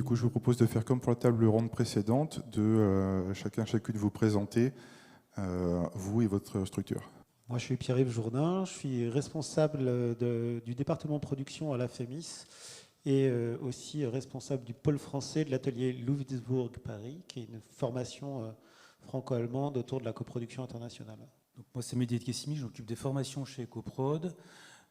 coup, je vous propose de faire comme pour la table ronde précédente, de chacune vous présenter, vous et votre structure. Moi, je suis Pierre-Yves Jourdain, je suis responsable du département production à la FEMIS et aussi responsable du pôle français de l'atelier Louvresbourg-Paris, qui est une formation franco-allemande autour de la coproduction internationale. Donc moi, c'est Mehdi Kessimi, je m'occupe des formations chez EcoProd.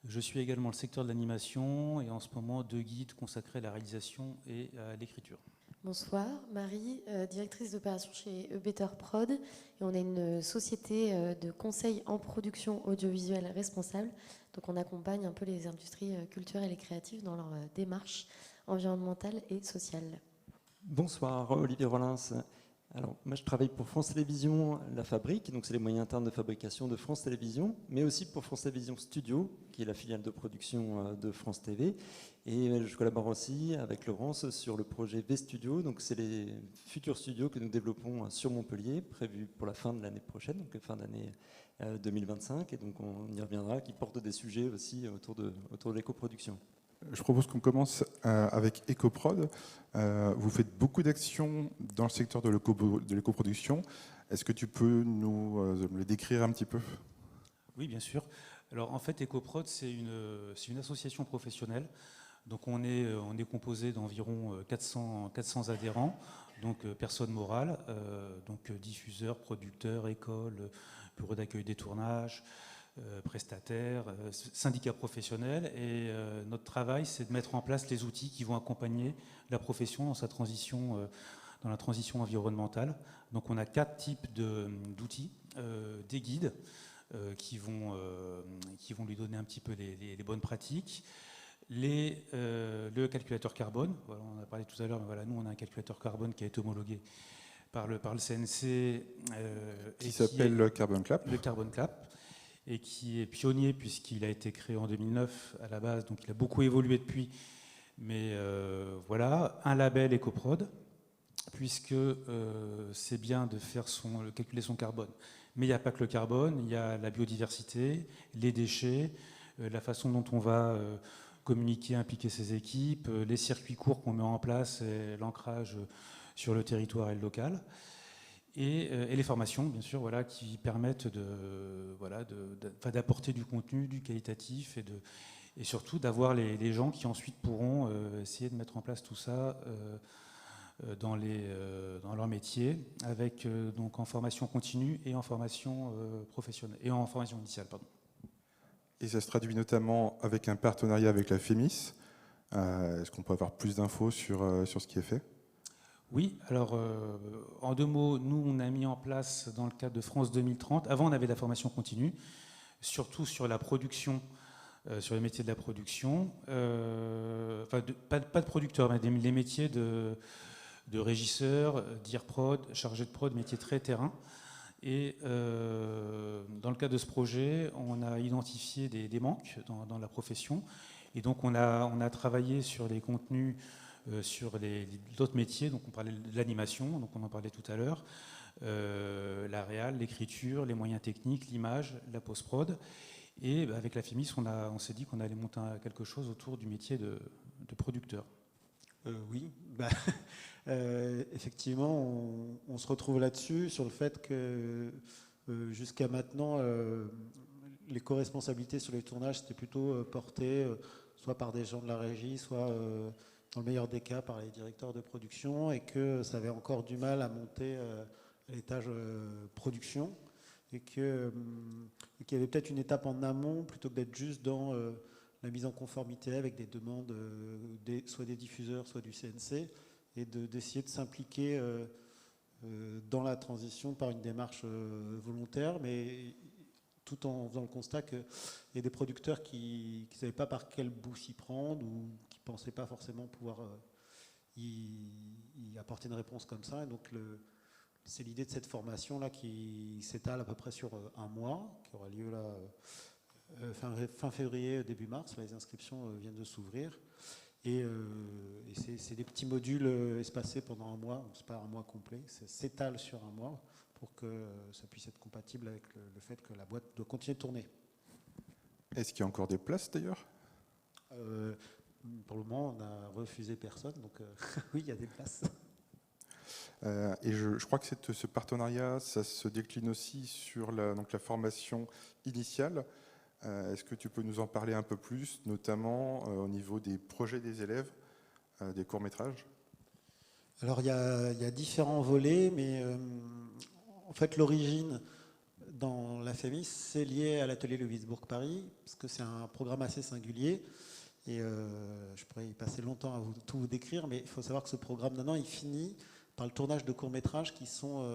Je suis également le secteur de l'animation et en ce moment 2 guides consacrés à la réalisation et à l'écriture. Bonsoir, Marie, directrice d'opération chez Better Prod. Et on est une société de conseil en production audiovisuelle responsable. Donc on accompagne un peu les industries culturelles et créatives dans leur démarche environnementale et sociale. Bonsoir, Olivier Rollins. Alors, moi, je travaille pour France Télévisions La Fabrique, donc c'est les moyens internes de fabrication de France Télévisions, mais aussi pour France Télévisions Studio, qui est la filiale de production de France TV. Et je collabore aussi avec Laurence sur le projet V-Studio, donc c'est les futurs studios que nous développons sur Montpellier, prévus pour la fin de l'année prochaine, donc la fin d'année 2025. Et donc on y reviendra, qui portent des sujets aussi autour de l'éco-production. Je propose qu'on commence avec EcoProd. Vous faites beaucoup d'actions dans le secteur de l'éco-production. Est-ce que tu peux nous le décrire un petit peu ? Oui, bien sûr. Alors en fait, EcoProd, c'est une association professionnelle. Donc on est composé d'environ 400 adhérents, donc personnes morales, donc diffuseurs, producteurs, écoles, bureaux d'accueil des tournages, prestataires, syndicats professionnels. Et notre travail, c'est de mettre en place les outils qui vont accompagner la profession dans sa transition, dans la transition environnementale. Donc on a 4 types d'outils, des guides qui vont lui donner un petit peu les bonnes pratiques. Le calculateur carbone, voilà, on en a parlé tout à l'heure, mais voilà, nous on a un calculateur carbone qui a été homologué par le CNC. Qui s'appelle le Carbon Clap. Le Carbon Clap, et qui est pionnier puisqu'il a été créé en 2009 à la base, donc il a beaucoup évolué depuis. Mais voilà, un label EcoProd, puisque c'est bien de faire calculer son carbone. Mais il n'y a pas que le carbone, il y a la biodiversité, les déchets, la façon dont on va communiquer, impliquer ses équipes, les circuits courts qu'on met en place, et l'ancrage sur le territoire et le local. Et les formations, bien sûr, voilà, qui permettent d'apporter du contenu, du qualitatif, et surtout d'avoir les gens qui ensuite pourront essayer de mettre en place tout ça dans leur métier, avec donc en formation continue et en formation professionnelle et en formation initiale, pardon. Et ça se traduit notamment avec un partenariat avec la FEMIS. Est-ce qu'on peut avoir plus d'infos sur ce qui est fait ? Oui, alors en 2 mots, nous on a mis en place dans le cadre de France 2030, avant on avait de la formation continue, surtout sur la production, sur les métiers de la production, pas de producteurs, mais les métiers de régisseurs, d'IR-prod, chargé de prod, métiers très terrain. Et dans le cadre de ce projet, on a identifié des manques dans la profession, et donc on a travaillé sur les contenus, sur d'autres métiers. Donc on parlait de l'animation, donc on en parlait tout à l'heure, la réal, l'écriture, les moyens techniques, l'image, la post-prod. Et avec la FEMIS, on s'est dit qu'on allait monter quelque chose autour du métier de producteur. Oui, effectivement, on se retrouve là-dessus, sur le fait que jusqu'à maintenant, les co-responsabilités sur les tournages, c'était plutôt porté soit par des gens de la régie, soit dans le meilleur des cas par les directeurs de production, et que ça avait encore du mal à monter à l'étage production, et qu'il y avait peut-être une étape en amont plutôt que d'être juste dans la mise en conformité avec des demandes soit des diffuseurs, soit du CNC, et d'essayer de s'impliquer dans la transition par une démarche volontaire, mais tout en faisant le constat qu'il y a des producteurs qui ne savaient pas par quel bout s'y prendre, ou qui ne pensaient pas forcément pouvoir y apporter une réponse comme ça. Et donc c'est l'idée de cette formation-là qui s'étale à peu près sur 1 mois, qui aura lieu là fin février, début mars. Les inscriptions viennent de s'ouvrir. Et c'est des petits modules espacés pendant 1 mois. C'est pas 1 mois complet, ça s'étale sur 1 mois pour que ça puisse être compatible avec le fait que la boîte doit continuer de tourner. Est-ce qu'il y a encore des places d'ailleurs ? pour le moment, on a refusé personne, donc oui, il y a des places. Et je crois que ce partenariat, ça se décline aussi sur donc la formation initiale. Est-ce que tu peux nous en parler un peu plus, notamment au niveau des projets des élèves, des courts-métrages? Alors il y a différents volets, mais en fait l'origine dans la FEMIS, c'est lié à l'atelier Louisbourg-Paris, parce que c'est un programme assez singulier. Et je pourrais y passer longtemps à tout vous décrire, mais il faut savoir que ce programme, maintenant, il finit par le tournage de courts-métrages qui sont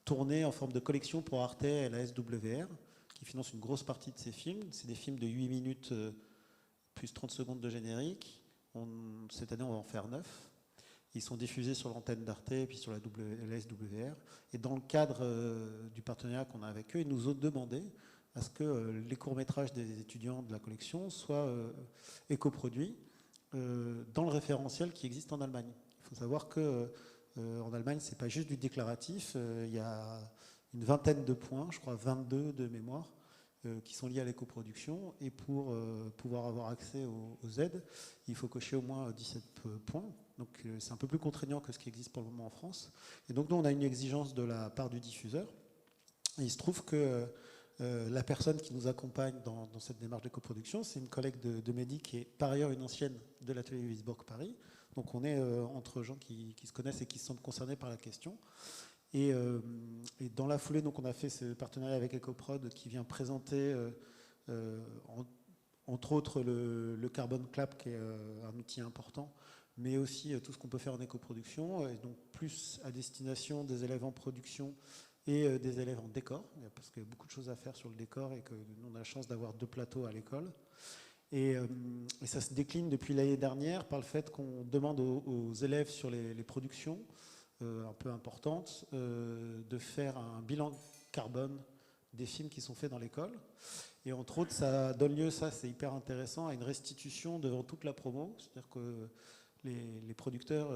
tournés en forme de collection pour Arte et la SWR, qui finance une grosse partie de ces films. C'est des films de 8 minutes plus 30 secondes de générique. Cette année, on va en faire 9. Ils sont diffusés sur l'antenne d'Arte et puis sur la SWR. Et dans le cadre du partenariat qu'on a avec eux, ils nous ont demandé à ce que les courts-métrages des étudiants de la collection soient écoproduits dans le référentiel qui existe en Allemagne. Il faut savoir qu'en Allemagne, ce n'est pas juste du déclaratif. Il y a une vingtaine de points, je crois 22 de mémoire, qui sont liés à l'écoproduction. Et pour pouvoir avoir accès aux aides, il faut cocher au moins 17 points. Donc c'est un peu plus contraignant que ce qui existe pour le moment en France. Et donc nous, on a une exigence de la part du diffuseur. Et il se trouve que la personne qui nous accompagne dans cette démarche de coproduction, c'est une collègue de Mehdi qui est par ailleurs une ancienne de l'atelier Louisbourg-Paris. Donc on est entre gens qui se connaissent et qui se sentent concernés par la question. Et dans la foulée, donc, on a fait ce partenariat avec EcoProd qui vient présenter, entre autres, le Carbon Clap, qui est un outil important, mais aussi tout ce qu'on peut faire en écoproduction, et donc plus à destination des élèves en production et des élèves en décor, parce qu'il y a beaucoup de choses à faire sur le décor et que nous on a la chance d'avoir 2 plateaux à l'école. Et ça se décline depuis l'année dernière par le fait qu'on demande aux élèves sur les productions un peu importantes de faire un bilan carbone des films qui sont faits dans l'école. Et entre autres, ça donne lieu, ça c'est hyper intéressant, à une restitution devant toute la promo. C'est-à-dire que les producteurs,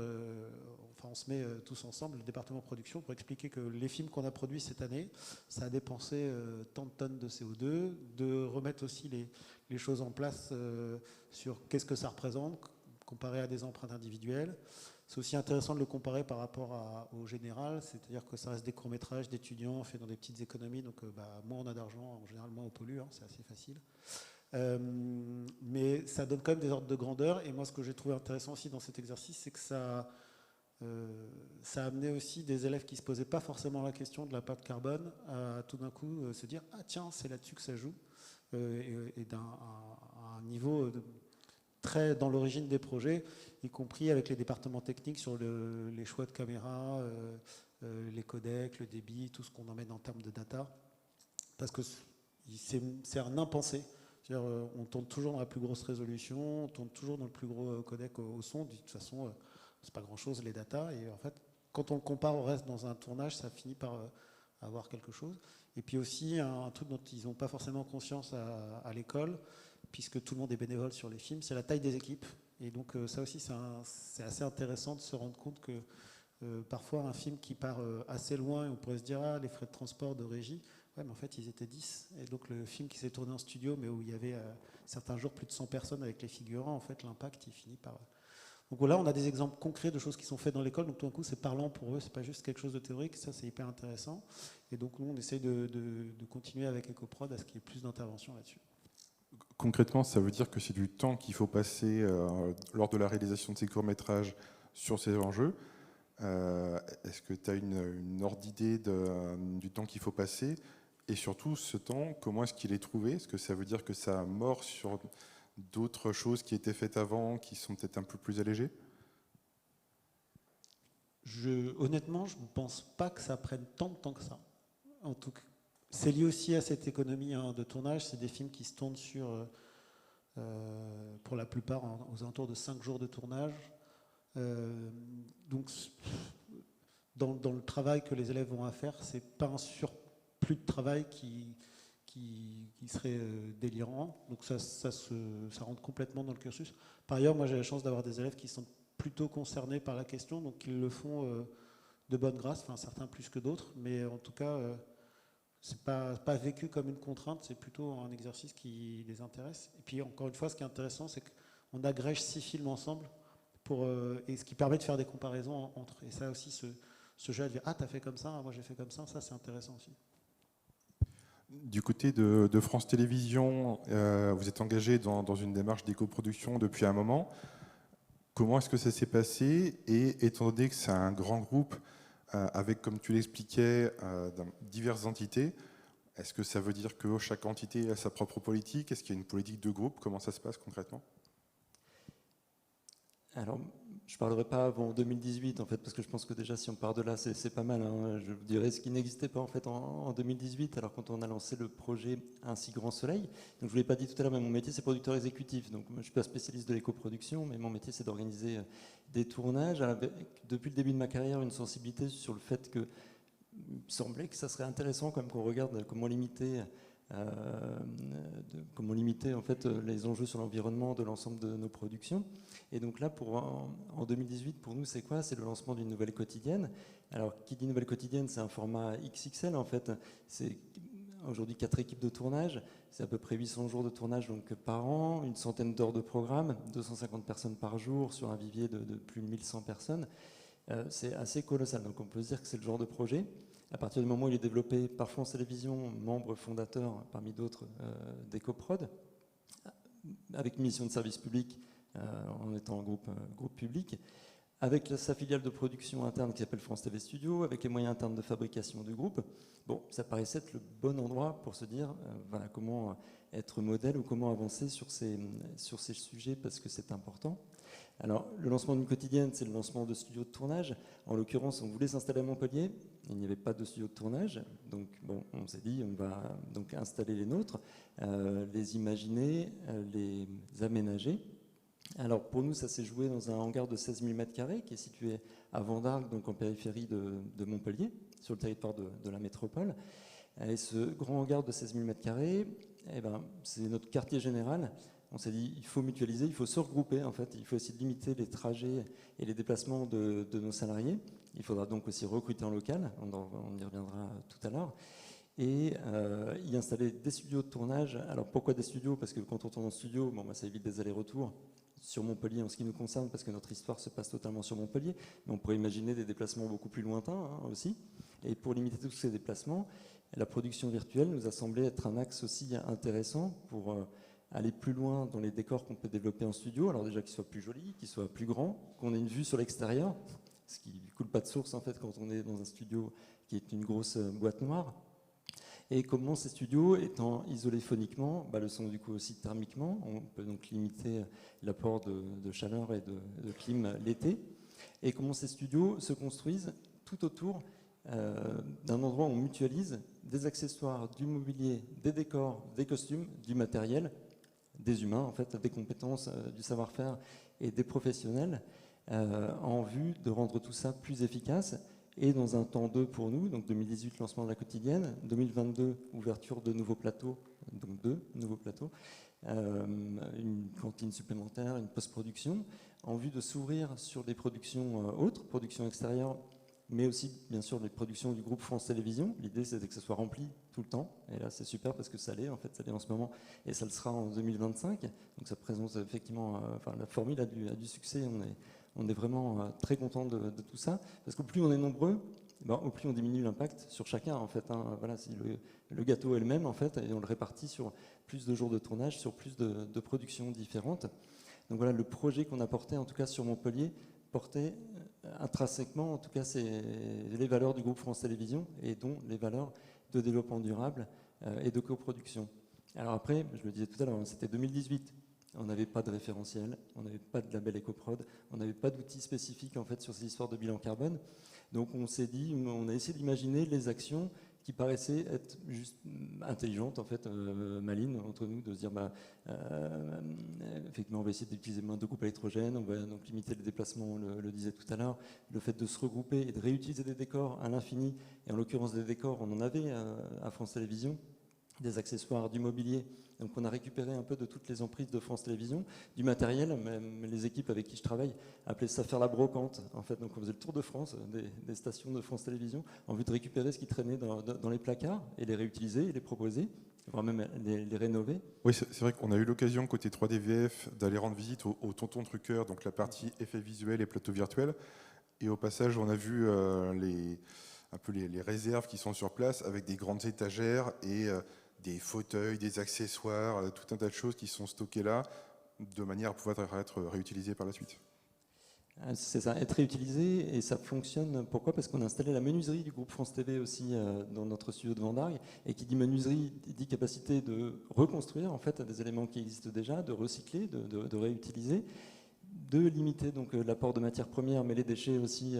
enfin on se met tous ensemble, le département production, pour expliquer que les films qu'on a produits cette année, ça a dépensé tant de tonnes de CO2, de remettre aussi les choses en place sur qu'est-ce que ça représente, comparé à des empreintes individuelles. C'est aussi intéressant de le comparer par rapport au général, c'est-à-dire que ça reste des courts-métrages d'étudiants faits dans des petites économies, donc moins on a d'argent, en général moins on pollue, hein, c'est assez facile. Mais ça donne quand même des ordres de grandeur. Et moi, ce que j'ai trouvé intéressant aussi dans cet exercice, c'est que ça a amené aussi des élèves qui ne se posaient pas forcément la question de l'impact carbone à tout d'un coup se dire « Ah tiens, c'est là-dessus que ça joue ». Et d'un niveau très dans l'origine des projets, y compris avec les départements techniques sur les choix de caméras, les codecs, le débit, tout ce qu'on emmène en termes de data. Parce que c'est un impensé. On tourne toujours dans la plus grosse résolution, on tourne toujours dans le plus gros codec au son. De toute façon, c'est pas grand-chose les datas. Et en fait, quand on le compare au reste dans un tournage, ça finit par avoir quelque chose. Et puis aussi, un truc dont ils n'ont pas forcément conscience à l'école, puisque tout le monde est bénévole sur les films, c'est la taille des équipes. Et donc ça aussi, c'est assez intéressant de se rendre compte que parfois un film qui part assez loin, et on pourrait se dire, ah, les frais de transport, de régie, ouais, mais en fait, ils étaient 10. Et donc, le film qui s'est tourné en studio, mais où il y avait certains jours plus de 100 personnes avec les figurants, en fait, l'impact, il finit par... Donc voilà, on a des exemples concrets de choses qui sont faites dans l'école. Donc, tout d'un coup, c'est parlant pour eux. C'est pas juste quelque chose de théorique. Ça, c'est hyper intéressant. Et donc, nous, on essaye de continuer avec EcoProd à ce qu'il y ait plus d'intervention là-dessus. Concrètement, ça veut dire que c'est du temps qu'il faut passer lors de la réalisation de ces courts-métrages sur ces enjeux. Est-ce que tu as une ordre d'idée du temps qu'il faut passer? Et surtout, ce temps, comment est-ce qu'il est trouvé? Est-ce que ça veut dire que ça mord sur d'autres choses qui étaient faites avant, qui sont peut-être un peu plus allégées? Honnêtement, je ne pense pas que ça prenne tant de temps que ça. En tout cas, c'est lié aussi à cette économie de tournage. C'est des films qui se tournent sur, pour la plupart, aux alentours de 5 jours de tournage. Donc, dans le travail que les élèves vont à faire, c'est pas un surplus de travail qui serait délirant. Donc ça rentre complètement dans le cursus. Par ailleurs, moi j'ai la chance d'avoir des élèves qui sont plutôt concernés par la question, donc ils le font de bonne grâce, enfin certains plus que d'autres, mais en tout cas c'est pas vécu comme une contrainte, c'est plutôt un exercice qui les intéresse. Et puis encore une fois, ce qui est intéressant, c'est on agrège 6 films ensemble, et ce qui permet de faire des comparaisons entre. Et ça aussi, ce jeu, elle dit, ah, t'as fait comme ça, moi j'ai fait comme ça c'est intéressant aussi. Du côté de France Télévisions, vous êtes engagé dans une démarche d'éco-production depuis un moment. Comment est-ce que ça s'est passé? Et étant donné que c'est un grand groupe avec, comme tu l'expliquais, diverses entités, est-ce que ça veut dire que chaque entité a sa propre politique? Est-ce qu'il y a une politique de groupe? Comment ça se passe concrètement? Alors, je ne parlerai pas avant 2018, en fait, parce que je pense que déjà, si on part de là, c'est pas mal. Hein. Je vous dirais ce qui n'existait pas en fait en 2018, alors quand on a lancé le projet Un si grand soleil. Donc, je ne vous l'ai pas dit tout à l'heure, mais mon métier, c'est producteur exécutif. Donc, moi, je ne suis pas spécialiste de l'éco-production, mais mon métier, c'est d'organiser des tournages. Avec, depuis le début de ma carrière, une sensibilité sur le fait que il me semblait que ça serait intéressant quand même qu'on regarde comment limiter en fait les enjeux sur l'environnement de l'ensemble de nos productions. Et donc là, en 2018, pour nous, c'est quoi? C'est le lancement d'une nouvelle quotidienne. Alors, qui dit nouvelle quotidienne, c'est un format XXL en fait. C'est aujourd'hui 4 équipes de tournage. C'est à peu près 800 jours de tournage donc, par an, une centaine d'heures de programme, 250 personnes par jour sur un vivier de plus de 1100 personnes. C'est assez colossal. Donc on peut se dire que c'est le genre de projet. À partir du moment où il est développé par France Télévisions, membre fondateur parmi d'autres d'EcoProd, avec une mission de service public en étant un groupe public, avec sa filiale de production interne qui s'appelle France TV Studio, avec les moyens internes de fabrication du groupe. Bon, ça paraissait être le bon endroit pour se dire voilà, comment être modèle ou comment avancer sur ces sujets parce que c'est important. Alors, le lancement d'une quotidienne, c'est le lancement de studios de tournage. En l'occurrence, on voulait s'installer à Montpellier. Il n'y avait pas de studio de tournage. Donc, bon, on s'est dit, on va donc installer les nôtres, les imaginer, les aménager. Alors, pour nous, ça s'est joué dans un hangar de 16 000 m² qui est situé à Vendargues, donc en périphérie de Montpellier, sur le territoire de la métropole. Et ce grand hangar de 16 000 m², eh ben, c'est notre quartier général. On s'est dit, il faut mutualiser, il faut se regrouper en fait, il faut aussi limiter les trajets et les déplacements de nos salariés. Il faudra donc aussi recruter en local, on y reviendra tout à l'heure, et y installer des studios de tournage. Alors pourquoi des studios? Parce que quand on tourne en studio, bon, bah, ça évite des allers-retours sur Montpellier en ce qui nous concerne, parce que notre histoire se passe totalement sur Montpellier, mais on pourrait imaginer des déplacements beaucoup plus lointains aussi. Et pour limiter tous ces déplacements, la production virtuelle nous a semblé être un axe aussi intéressant pour aller plus loin dans les décors qu'on peut développer en studio. Alors déjà qu'ils soient plus jolis, qu'ils soient plus grands, qu'on ait une vue sur l'extérieur, ce qui ne coule pas de source en fait quand on est dans un studio qui est une grosse boîte noire. Et comment ces studios étant isolés phoniquement, bah, le sont du coup aussi thermiquement. On peut donc limiter l'apport de chaleur et de clim l'été. Et comment ces studios se construisent tout autour d'un endroit où on mutualise des accessoires, du mobilier, des décors, des costumes, du matériel, des humains, en fait, des compétences, du savoir-faire et des professionnels en vue de rendre tout ça plus efficace et dans un temps 2 pour nous, donc 2018, lancement de la quotidienne, 2022, ouverture de nouveaux plateaux, donc 2 nouveaux plateaux, une cantine supplémentaire, une post-production, en vue de s'ouvrir sur des productions autres, productions extérieures, mais aussi, bien sûr, les productions du groupe France Télévisions. L'idée, c'était que ça soit rempli tout le temps. Et là, c'est super parce que ça l'est, en fait, ça l'est en ce moment. Et ça le sera en 2025. Donc, ça présente effectivement... la formule a du succès. On est vraiment très content de tout ça. Parce qu'au plus on est nombreux, au plus on diminue l'impact sur chacun, en fait. Voilà, si le gâteau est le même, en fait, et on le répartit sur plus de jours de tournage, sur plus de productions différentes. Donc, voilà, le projet qu'on a porté, en tout cas sur Montpellier, portait intrinsèquement, en tout cas, c'est les valeurs du groupe France Télévisions et dont les valeurs de développement durable et de coproduction. Alors après, je le disais tout à l'heure, c'était 2018. On n'avait pas de référentiel, on n'avait pas de label EcoProd, on n'avait pas d'outils spécifiques en fait sur ces histoires de bilan carbone. Donc on s'est dit, on a essayé d'imaginer les actions qui paraissaient être juste intelligentes, en fait, malines entre nous, de se dire, effectivement, on va essayer d'utiliser moins de groupes à l'électrogène, on va donc limiter les déplacements, on le disait tout à l'heure, le fait de se regrouper et de réutiliser des décors à l'infini, et en l'occurrence des décors, on en avait à France Télévisions, des accessoires, du mobilier. Donc on a récupéré un peu de toutes les emprises de France Télévisions, du matériel, même les équipes avec qui je travaille appelaient ça faire la brocante. En fait, donc on faisait le tour de France, des stations de France Télévisions, en vue de récupérer ce qui traînait dans les placards et les réutiliser et les proposer voire même les rénover. Oui, c'est vrai qu'on a eu l'occasion, côté 3DVF, d'aller rendre visite au Tonton Truqueur, donc la partie effets visuels et plateau virtuel. Et au passage, on a vu un peu les réserves qui sont sur place, avec des grandes étagères et des fauteuils, des accessoires, tout un tas de choses qui sont stockées là, de manière à pouvoir être réutilisées par la suite. C'est ça, être réutilisé, et ça fonctionne. Pourquoi? Parce qu'on a installé la menuiserie du groupe France TV aussi dans notre studio de Vendargue, et qui dit menuiserie dit capacité de reconstruire en fait des éléments qui existent déjà, de recycler, de réutiliser, de limiter donc l'apport de matières premières, mais les déchets aussi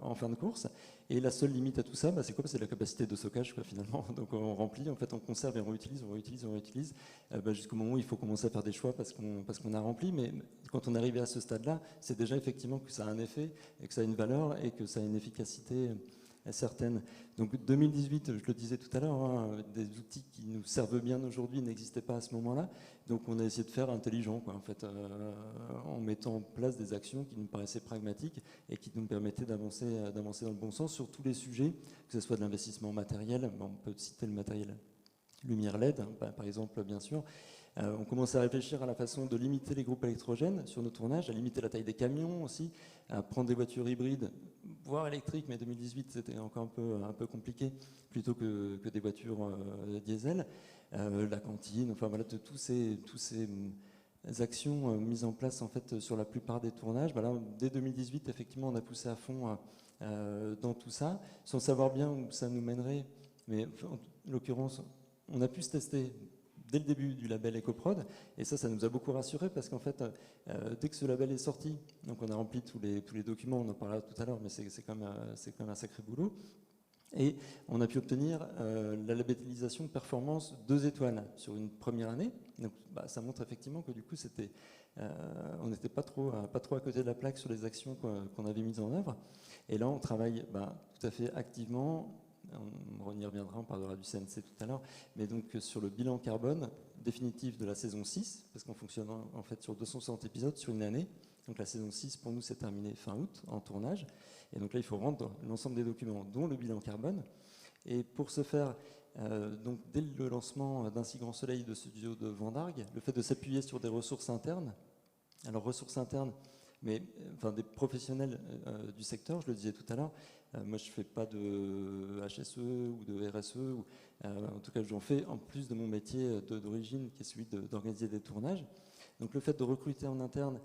en fin de course. Et la seule limite à tout ça, c'est quoi? C'est la capacité de stockage, quoi, finalement. Donc on remplit, en fait, on conserve et on réutilise, jusqu'au moment où il faut commencer à faire des choix parce qu'on a rempli. Mais quand on est arrivé à ce stade-là, c'est déjà effectivement que ça a un effet et que ça a une valeur et que ça a une efficacité certaine. Donc 2018, je le disais tout à l'heure, hein, des outils qui nous servent bien aujourd'hui n'existaient pas à ce moment-là. Donc on a essayé de faire intelligent, quoi, en fait, en mettant en place des actions qui nous paraissaient pragmatiques et qui nous permettaient d'avancer dans le bon sens sur tous les sujets, que ce soit de l'investissement matériel. On peut citer le matériel lumière LED, hein, par exemple, bien sûr. On commence à réfléchir à la façon de limiter les groupes électrogènes sur nos tournages, à limiter la taille des camions aussi, à prendre des voitures hybrides, voire électriques, mais 2018 c'était encore un peu compliqué, plutôt que des voitures diesel. La cantine, enfin voilà, de tous ces actions mises en place en fait sur la plupart des tournages. Voilà, dès 2018, effectivement, on a poussé à fond dans tout ça, sans savoir bien où ça nous mènerait, mais en l'occurrence, on a pu se tester dès le début du label EcoProd, et ça nous a beaucoup rassurés, parce qu'en fait, dès que ce label est sorti, donc on a rempli tous les documents, on en parlera tout à l'heure, mais c'est quand même un sacré boulot, et on a pu obtenir la labellisation performance 2 étoiles sur une première année. Donc ça montre effectivement que du coup on n'était pas trop à côté de la plaque sur les actions qu'on avait mises en œuvre, et là on travaille tout à fait activement. On y reviendra, on parlera du CNC tout à l'heure, mais donc sur le bilan carbone définitif de la saison 6, parce qu'on fonctionne en fait sur 260 épisodes sur une année. Donc la saison 6 pour nous s'est terminée fin août en tournage, et donc là il faut rendre l'ensemble des documents, dont le bilan carbone. Et pour ce faire, donc dès le lancement d'un si grand soleil de studio de Vendargue, le fait de s'appuyer sur des ressources internes, alors ressources internes, mais enfin des professionnels du secteur, je le disais tout à l'heure. Moi, je ne fais pas de HSE ou de RSE, en tout cas, j'en fais en plus de mon métier d'origine, qui est celui d'organiser des tournages. Donc, le fait de recruter en interne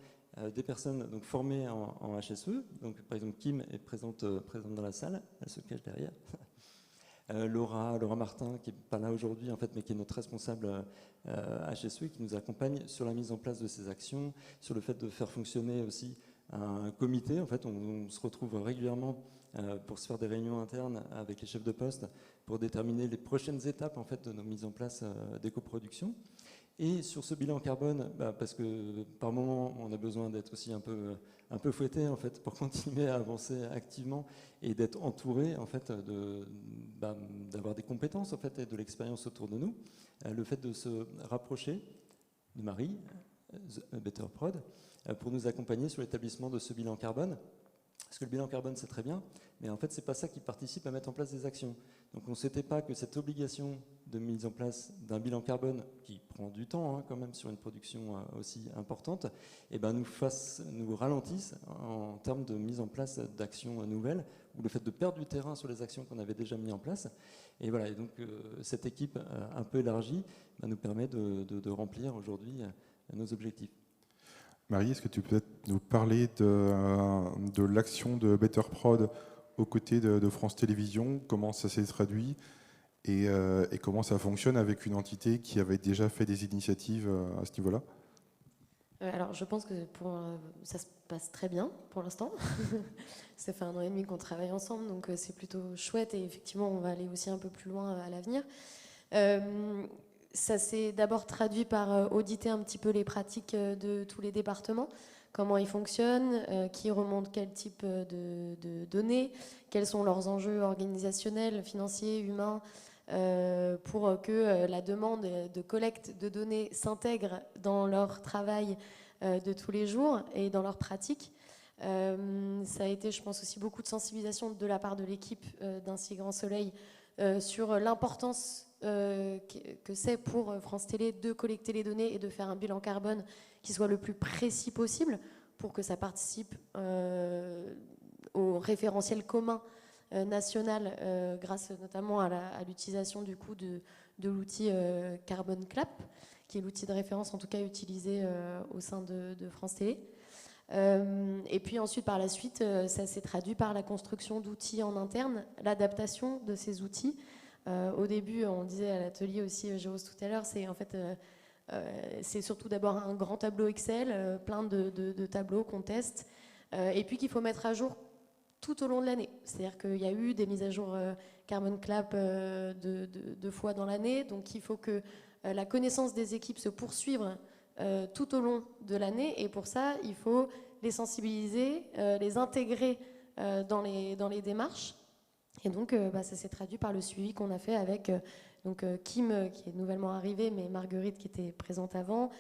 des personnes donc, formées en HSE, donc par exemple, Kim est présente dans la salle, elle se cache derrière. Laura Martin, qui n'est pas là aujourd'hui, en fait, mais qui est notre responsable HSE, qui nous accompagne sur la mise en place de ces actions, sur le fait de faire fonctionner aussi un comité. En fait, on se retrouve régulièrement pour se faire des réunions internes avec les chefs de poste pour déterminer les prochaines étapes en fait de nos mises en place d'éco-production. Et sur ce bilan carbone, parce que par moment on a besoin d'être aussi un peu fouetté en fait pour continuer à avancer activement et d'être entouré en fait d'avoir des compétences en fait et de l'expérience autour de nous. Le fait de se rapprocher de Marie, Better Prod, pour nous accompagner sur l'établissement de ce bilan carbone. Parce que le bilan carbone, c'est très bien, mais en fait, c'est pas ça qui participe à mettre en place des actions. Donc, on ne souhaitait pas que cette obligation de mise en place d'un bilan carbone, qui prend du temps quand même sur une production aussi importante, nous ralentisse en termes de mise en place d'actions nouvelles, ou le fait de perdre du terrain sur les actions qu'on avait déjà mis en place. Et voilà, et donc cette équipe un peu élargie nous permet de remplir aujourd'hui nos objectifs. Marie, est-ce que tu peux peut-être nous parler de l'action de Better Prod aux côtés de France Télévisions, comment ça s'est traduit et comment ça fonctionne avec une entité qui avait déjà fait des initiatives à ce niveau-là? Alors, je pense que ça se passe très bien pour l'instant. Ça fait 1 an et demi qu'on travaille ensemble, donc c'est plutôt chouette, et effectivement, on va aller aussi un peu plus loin à l'avenir. Ça s'est d'abord traduit par auditer un petit peu les pratiques de tous les départements, comment ils fonctionnent, qui remontent quel type de données, quels sont leurs enjeux organisationnels, financiers, humains, pour que la demande de collecte de données s'intègre dans leur travail de tous les jours et dans leurs pratiques. Ça a été, je pense, aussi beaucoup de sensibilisation de la part de l'équipe d'Un si grand soleil sur l'importance que c'est pour France Télé de collecter les données et de faire un bilan carbone qui soit le plus précis possible pour que ça participe au référentiel commun national grâce notamment à l'utilisation du coup de l'outil Carbon Clap, qui est l'outil de référence en tout cas utilisé au sein de France Télé. Et puis ensuite, par la suite, ça s'est traduit par la construction d'outils en interne, l'adaptation de ces outils. Au début, on disait à l'atelier aussi, Jérôme tout à l'heure, c'est en fait, c'est surtout d'abord un grand tableau Excel, plein de tableaux qu'on teste, et puis qu'il faut mettre à jour tout au long de l'année. C'est-à-dire qu'il y a eu des mises à jour Carbon Clap deux fois dans l'année, donc il faut que la connaissance des équipes se poursuive tout au long de l'année, et pour ça, il faut les sensibiliser, les intégrer dans les démarches. Et donc, ça s'est traduit par le suivi qu'on a fait avec Kim, qui est nouvellement arrivée, mais Marguerite, qui était présente avant,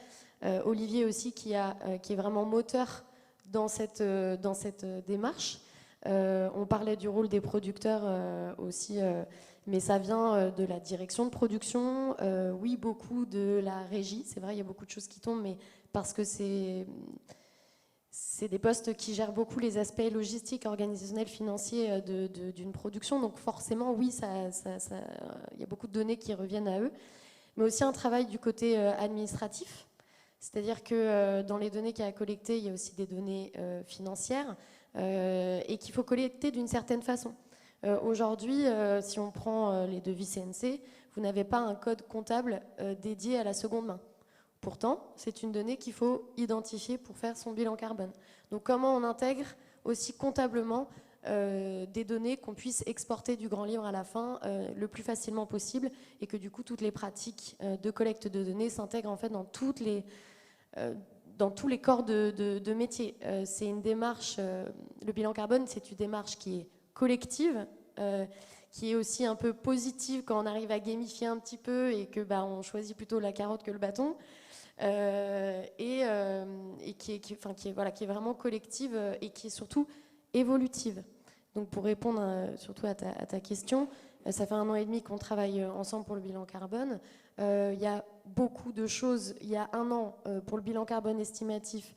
Olivier aussi, qui est vraiment moteur dans cette démarche. On parlait du rôle des producteurs aussi, mais ça vient de la direction de production, oui, beaucoup de la régie. C'est vrai, il y a beaucoup de choses qui tombent, mais parce que c'est des postes qui gèrent beaucoup les aspects logistiques, organisationnels, financiers d'une production. Donc forcément, oui, il y a beaucoup de données qui reviennent à eux. Mais aussi un travail du côté administratif. C'est-à-dire que dans les données qu'il y a à collecter, il y a aussi des données financières et qu'il faut collecter d'une certaine façon. Aujourd'hui, si on prend les devis CNC, vous n'avez pas un code comptable dédié à la seconde main. Pourtant, c'est une donnée qu'il faut identifier pour faire son bilan carbone. Donc comment on intègre aussi comptablement des données qu'on puisse exporter du grand livre à la fin le plus facilement possible, et que du coup toutes les pratiques de collecte de données s'intègrent en fait dans tous les corps de métier. C'est une démarche, le bilan carbone, c'est une démarche qui est collective, qui est aussi un peu positive quand on arrive à gamifier un petit peu et que on choisit plutôt la carotte que le bâton. Et qui est vraiment collective et qui est surtout évolutive. Donc pour répondre surtout à ta question, ça fait 1 an et demi qu'on travaille ensemble pour le bilan carbone. Il y a beaucoup de choses. Il y a 1 an pour le bilan carbone estimatif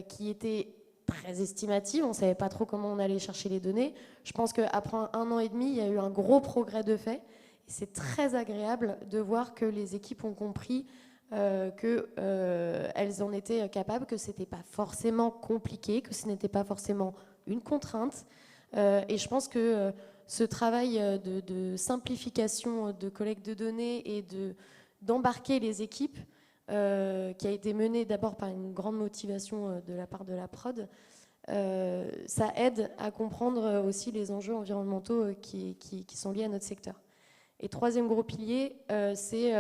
qui était très estimatif. On ne savait pas trop comment on allait chercher les données. Je pense qu'après 1 an et demi, il y a eu un gros progrès de fait. Et c'est très agréable de voir que les équipes ont compris qu'elles en étaient capables, que ce n'était pas forcément compliqué, que ce n'était pas forcément une contrainte. Et je pense que ce travail de simplification de collecte de données et d'embarquer les équipes, qui a été mené d'abord par une grande motivation de la part de la prod, ça aide à comprendre aussi les enjeux environnementaux qui sont liés à notre secteur. Et 3e gros pilier, c'est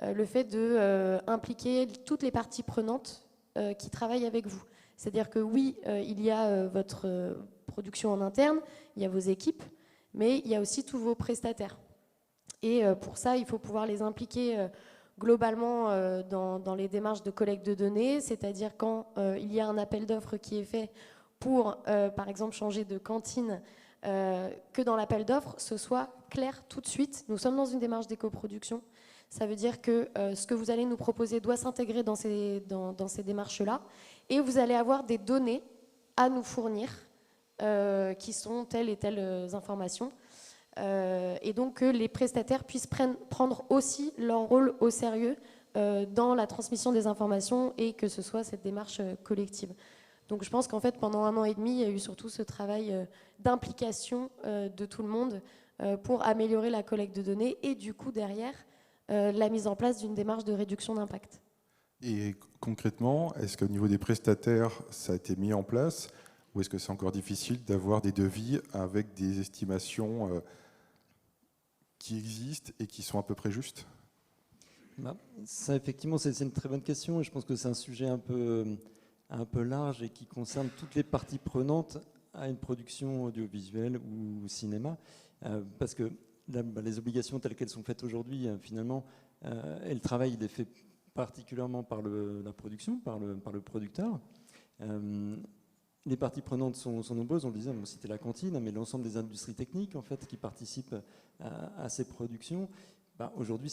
le fait d'impliquer toutes les parties prenantes qui travaillent avec vous. C'est-à-dire que oui, il y a votre production en interne, il y a vos équipes, mais il y a aussi tous vos prestataires. Et pour ça, il faut pouvoir les impliquer globalement dans les démarches de collecte de données, c'est-à-dire quand il y a un appel d'offres qui est fait pour, par exemple, changer de cantine, que dans l'appel d'offres, ce soit clair tout de suite. Nous sommes dans une démarche d'éco-production. Ça veut dire que ce que vous allez nous proposer doit s'intégrer dans ces démarches-là, et vous allez avoir des données à nous fournir qui sont telles et telles informations. Et donc que les prestataires puissent prendre aussi leur rôle au sérieux dans la transmission des informations et que ce soit cette démarche collective. Donc je pense qu'en fait, pendant 1 an et demi, il y a eu surtout ce travail d'implication de tout le monde pour améliorer la collecte de données et du coup, derrière, la mise en place d'une démarche de réduction d'impact. Et concrètement, est-ce qu'au niveau des prestataires, ça a été mis en place, ou est-ce que c'est encore difficile d'avoir des devis avec des estimations qui existent et qui sont à peu près justes? Ça, effectivement, c'est une très bonne question, et je pense que c'est un sujet un peu large et qui concerne toutes les parties prenantes à une production audiovisuelle ou cinéma, parce que les obligations telles qu'elles sont faites aujourd'hui, finalement, et le travail il est fait particulièrement par la production, par le producteur. Les parties prenantes sont nombreuses, on le disait, on citait la cantine, mais l'ensemble des industries techniques en fait, qui participent à ces productions, Aujourd'hui,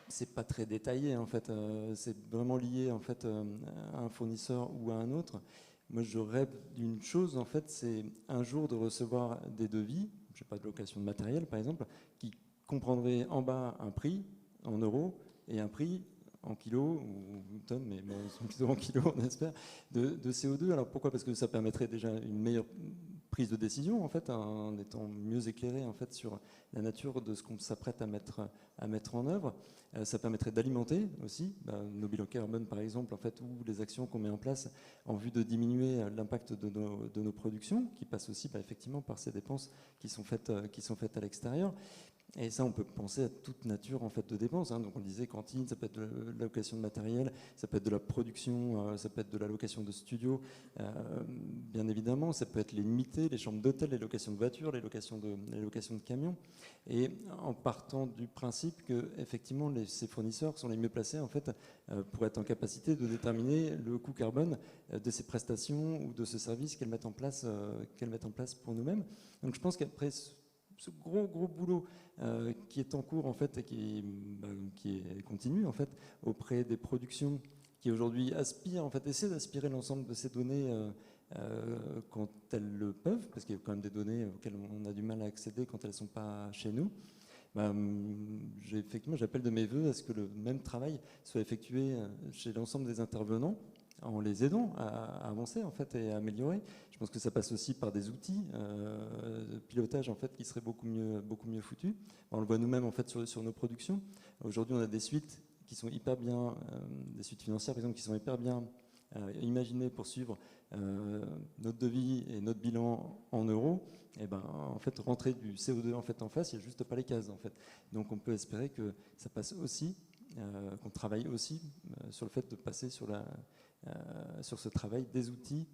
c'est pas très détaillé en fait. C'est vraiment lié en fait à un fournisseur ou à un autre. Moi, je rêve d'une chose en fait, c'est un jour de recevoir des devis, je sais pas, de location de matériel par exemple, qui comprendraient en bas un prix en euros et un prix en kilos ou tonnes, mais bon, plutôt en kilos, on espère, de CO2. Alors pourquoi? Parce que ça permettrait déjà une meilleure prise de décision en fait, en étant mieux éclairé en fait sur la nature de ce qu'on s'apprête à mettre en œuvre. Ça permettrait d'alimenter aussi nos bilans carbone par exemple en fait, ou les actions qu'on met en place en vue de diminuer l'impact de nos productions, qui passent aussi effectivement par ces dépenses qui sont faites à l'extérieur. Et ça, on peut penser à toute nature en fait de dépenses. Donc on disait cantine, ça peut être de la location de matériel, ça peut être de la production, ça peut être de la location de studio, bien évidemment, ça peut être les nuitées, les chambres d'hôtel, les locations de voitures, les locations de camions. Et en partant du principe que effectivement ces fournisseurs sont les mieux placés en fait pour être en capacité de déterminer le coût carbone de ces prestations ou de ce service qu'elles mettent en place pour nous-mêmes. Donc je pense qu'après ce gros boulot qui est en cours en fait et qui est continu en fait auprès des productions qui aujourd'hui aspirent en fait essaient d'aspirer l'ensemble de ces données quand elles le peuvent, parce qu'il y a quand même des données auxquelles on a du mal à accéder quand elles ne sont pas chez nous. Effectivement, j'appelle de mes voeux à ce que le même travail soit effectué chez l'ensemble des intervenants, en les aidant à avancer en fait et à améliorer. Je pense que ça passe aussi par des outils de pilotage en fait qui seraient beaucoup mieux foutus. On le voit nous-mêmes en fait sur nos productions. Aujourd'hui, on a des suites qui sont hyper bien, des suites financières par exemple qui sont hyper bien imaginées pour suivre notre devis et notre bilan en euros. Et en fait, rentrer du CO2 en fait en face, il n'y a juste pas les cases en fait. Donc, on peut espérer que ça passe aussi, qu'on travaille aussi sur le fait de passer sur ce travail des outils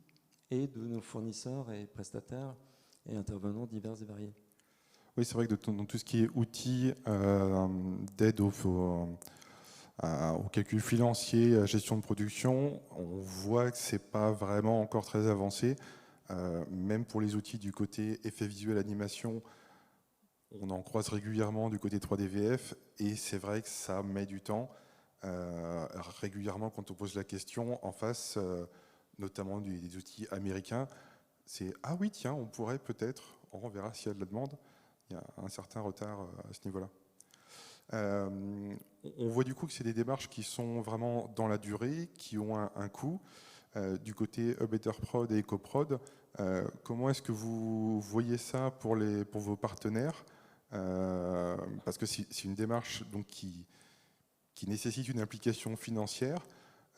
et de nos fournisseurs et prestataires et intervenants divers et variés. Oui, c'est vrai que dans tout ce qui est outils d'aide au calcul financier, gestion de production, on voit que ce n'est pas vraiment encore très avancé. Même pour les outils du côté effet visuel, animation, on en croise régulièrement du côté 3DVF et c'est vrai que ça met du temps. Régulièrement, quand on pose la question en face, notamment des outils américains, c'est « Ah oui, tiens, on pourrait peut-être, on verra s'il y a de la demande ». Il y a un certain retard à ce niveau-là. On voit du coup que c'est des démarches qui sont vraiment dans la durée, qui ont un coût. Du côté Better Prod et EcoProd, comment est-ce que vous voyez ça pour vos partenaires? Parce que c'est une démarche donc, qui nécessite une implication financière.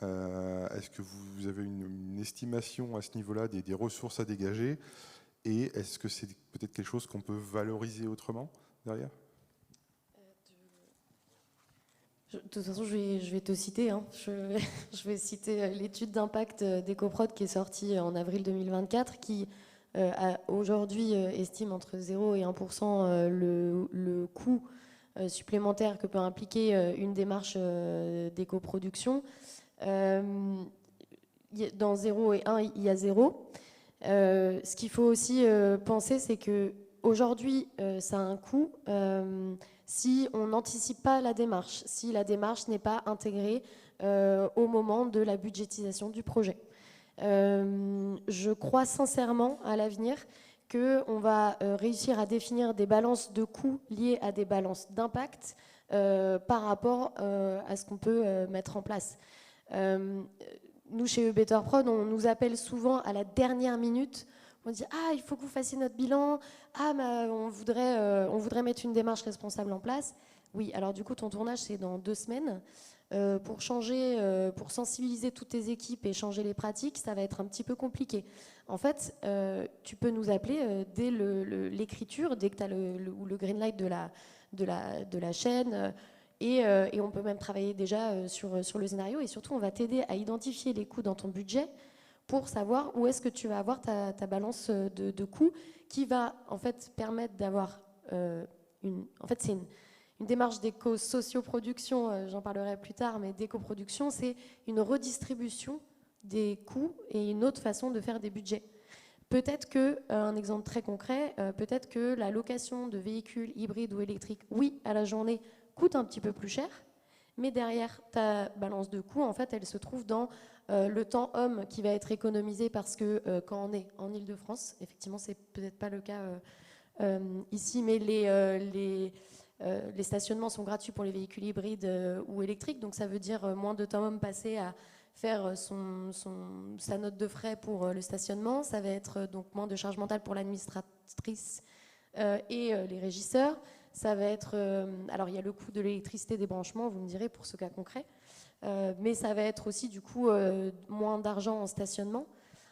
Est-ce que vous avez une estimation à ce niveau-là des ressources à dégager? Et est-ce que c'est peut-être quelque chose qu'on peut valoriser autrement derrière? De toute façon, je vais te citer. Je vais citer l'étude d'impact d'EcoProd qui est sortie en avril 2024, qui aujourd'hui estime entre 0 et 1% le coût supplémentaire que peut impliquer une démarche d'éco-production. Dans 0 et 1, il y a 0. Ce qu'il faut aussi penser, c'est qu'aujourd'hui, ça a un coût si on n'anticipe pas la démarche, si la démarche n'est pas intégrée au moment de la budgétisation du projet. Je crois sincèrement à l'avenir qu'on va réussir à définir des balances de coûts liées à des balances d'impact par rapport à ce qu'on peut mettre en place. Nous, chez Better Prod, on nous appelle souvent à la dernière minute. On dit « Ah, il faut que vous fassiez notre bilan. Ah, on voudrait mettre une démarche responsable en place. » Oui, alors du coup, ton tournage, c'est dans 2 semaines. Pour changer, pour sensibiliser toutes tes équipes et changer les pratiques, ça va être un petit peu compliqué. En fait, tu peux nous appeler dès l'écriture, dès que tu as le green light de la chaîne. Et on peut même travailler déjà sur le scénario. Et surtout, on va t'aider à identifier les coûts dans ton budget pour savoir où est-ce que tu vas avoir ta balance de coûts qui va en fait permettre d'avoir en fait, c'est une démarche d'éco-socio-production, j'en parlerai plus tard, mais d'éco-production, c'est une redistribution des coûts et une autre façon de faire des budgets. Peut-être que, un exemple très concret, peut-être que la location de véhicules hybrides ou électriques, oui, à la journée, coûte un petit peu plus cher, mais derrière ta balance de coût, en fait, elle se trouve dans le temps homme qui va être économisé parce que quand on est en Île-de-France, effectivement, c'est peut-être pas le cas ici, mais les stationnements sont gratuits pour les véhicules hybrides ou électriques, donc ça veut dire moins de temps homme passé à faire sa note de frais pour le stationnement. Ça va être donc moins de charge mentale pour l'administratrice et les régisseurs. Ça va être, alors il y a le coût de l'électricité des branchements, vous me direz, pour ce cas concret, mais ça va être aussi du coup moins d'argent en stationnement.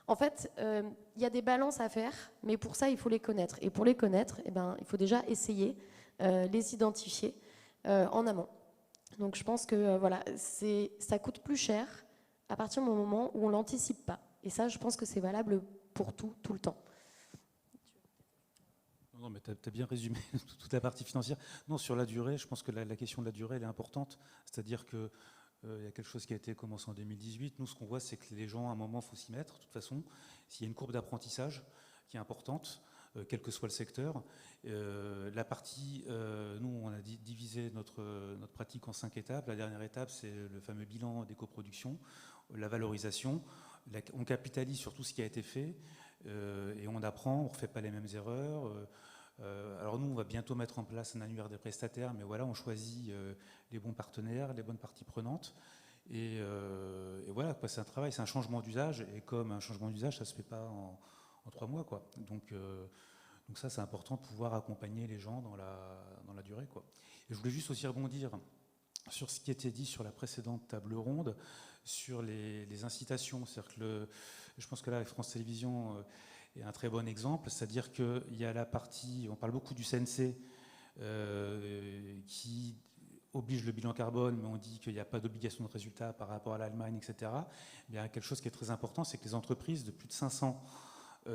En fait, il y a des balances à faire, mais pour ça, il faut les connaître. Et pour les connaître, eh ben, il faut déjà essayer, les identifier en amont. Donc je pense que voilà, ça coûte plus cher à partir du moment où on ne l'anticipe pas. Et ça, je pense que c'est valable pour tout le temps. Non, mais tu as bien résumé toute la partie financière. Non, sur la durée, je pense que la question de la durée, elle est importante. C'est-à-dire que il y a quelque chose qui a été commencé en 2018. Nous, ce qu'on voit, c'est que les gens, à un moment, il faut s'y mettre. De toute façon, s'il y a une courbe d'apprentissage qui est importante, quel que soit le secteur. La partie, nous, on a divisé notre pratique en 5 étapes. La dernière étape, c'est le fameux bilan d'éco-production, la valorisation. On capitalise sur tout ce qui a été fait et on apprend, on ne refait pas les mêmes erreurs. Alors nous, on va bientôt mettre en place un annuaire des prestataires, mais voilà, on choisit les bons partenaires, les bonnes parties prenantes. Et voilà, quoi, c'est un travail, c'est un changement d'usage. Et comme un changement d'usage, ça ne se fait pas en 3 mois, quoi. Donc ça, c'est important de pouvoir accompagner les gens dans la durée, quoi. Et je voulais juste aussi rebondir sur ce qui était dit sur la précédente table ronde, sur les incitations. C'est-à-dire que je pense que là, France Télévisions est un très bon exemple. C'est-à-dire qu'il y a la partie, on parle beaucoup du CNC, qui oblige le bilan carbone, mais on dit qu'il n'y a pas d'obligation de résultat par rapport à l'Allemagne, etc. Il y a quelque chose qui est très important, c'est que les entreprises de plus de 500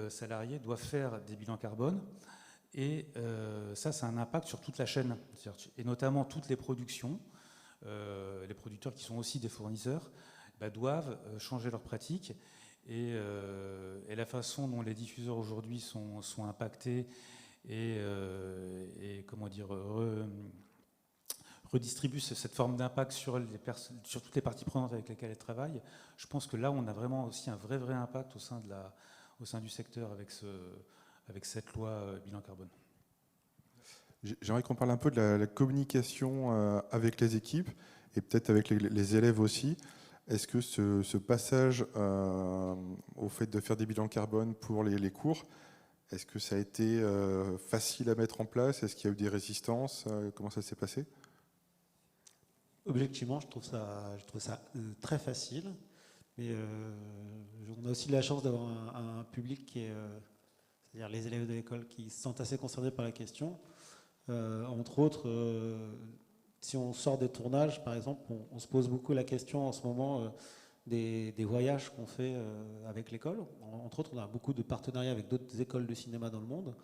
salariés doivent faire des bilans carbone. Et ça a un impact sur toute la chaîne, et notamment toutes les productions. Les producteurs qui sont aussi des fournisseurs doivent changer leurs pratiques. Et la façon dont les diffuseurs aujourd'hui sont impactés et comment dire, redistribuent cette forme d'impact sur toutes les parties prenantes avec lesquelles elles travaillent, je pense que là, on a vraiment aussi un vrai impact au sein du secteur avec cette loi bilan carbone. J'aimerais qu'on parle un peu de la communication avec les équipes et peut-être avec les élèves aussi. Est-ce que ce passage au fait de faire des bilans carbone pour les cours, est-ce que ça a été facile à mettre en place? Est-ce qu'il y a eu des résistances? Comment ça s'est passé? Objectivement, je trouve ça très facile. Mais on a aussi de la chance d'avoir un public qui est, c'est-à-dire les élèves de l'école qui se sentent assez concernés par la question. Entre autres, si on sort des tournages, par exemple, on se pose beaucoup la question en ce moment des voyages qu'on fait avec l'école. Entre autres, on a beaucoup de partenariats avec d'autres écoles de cinéma dans le monde.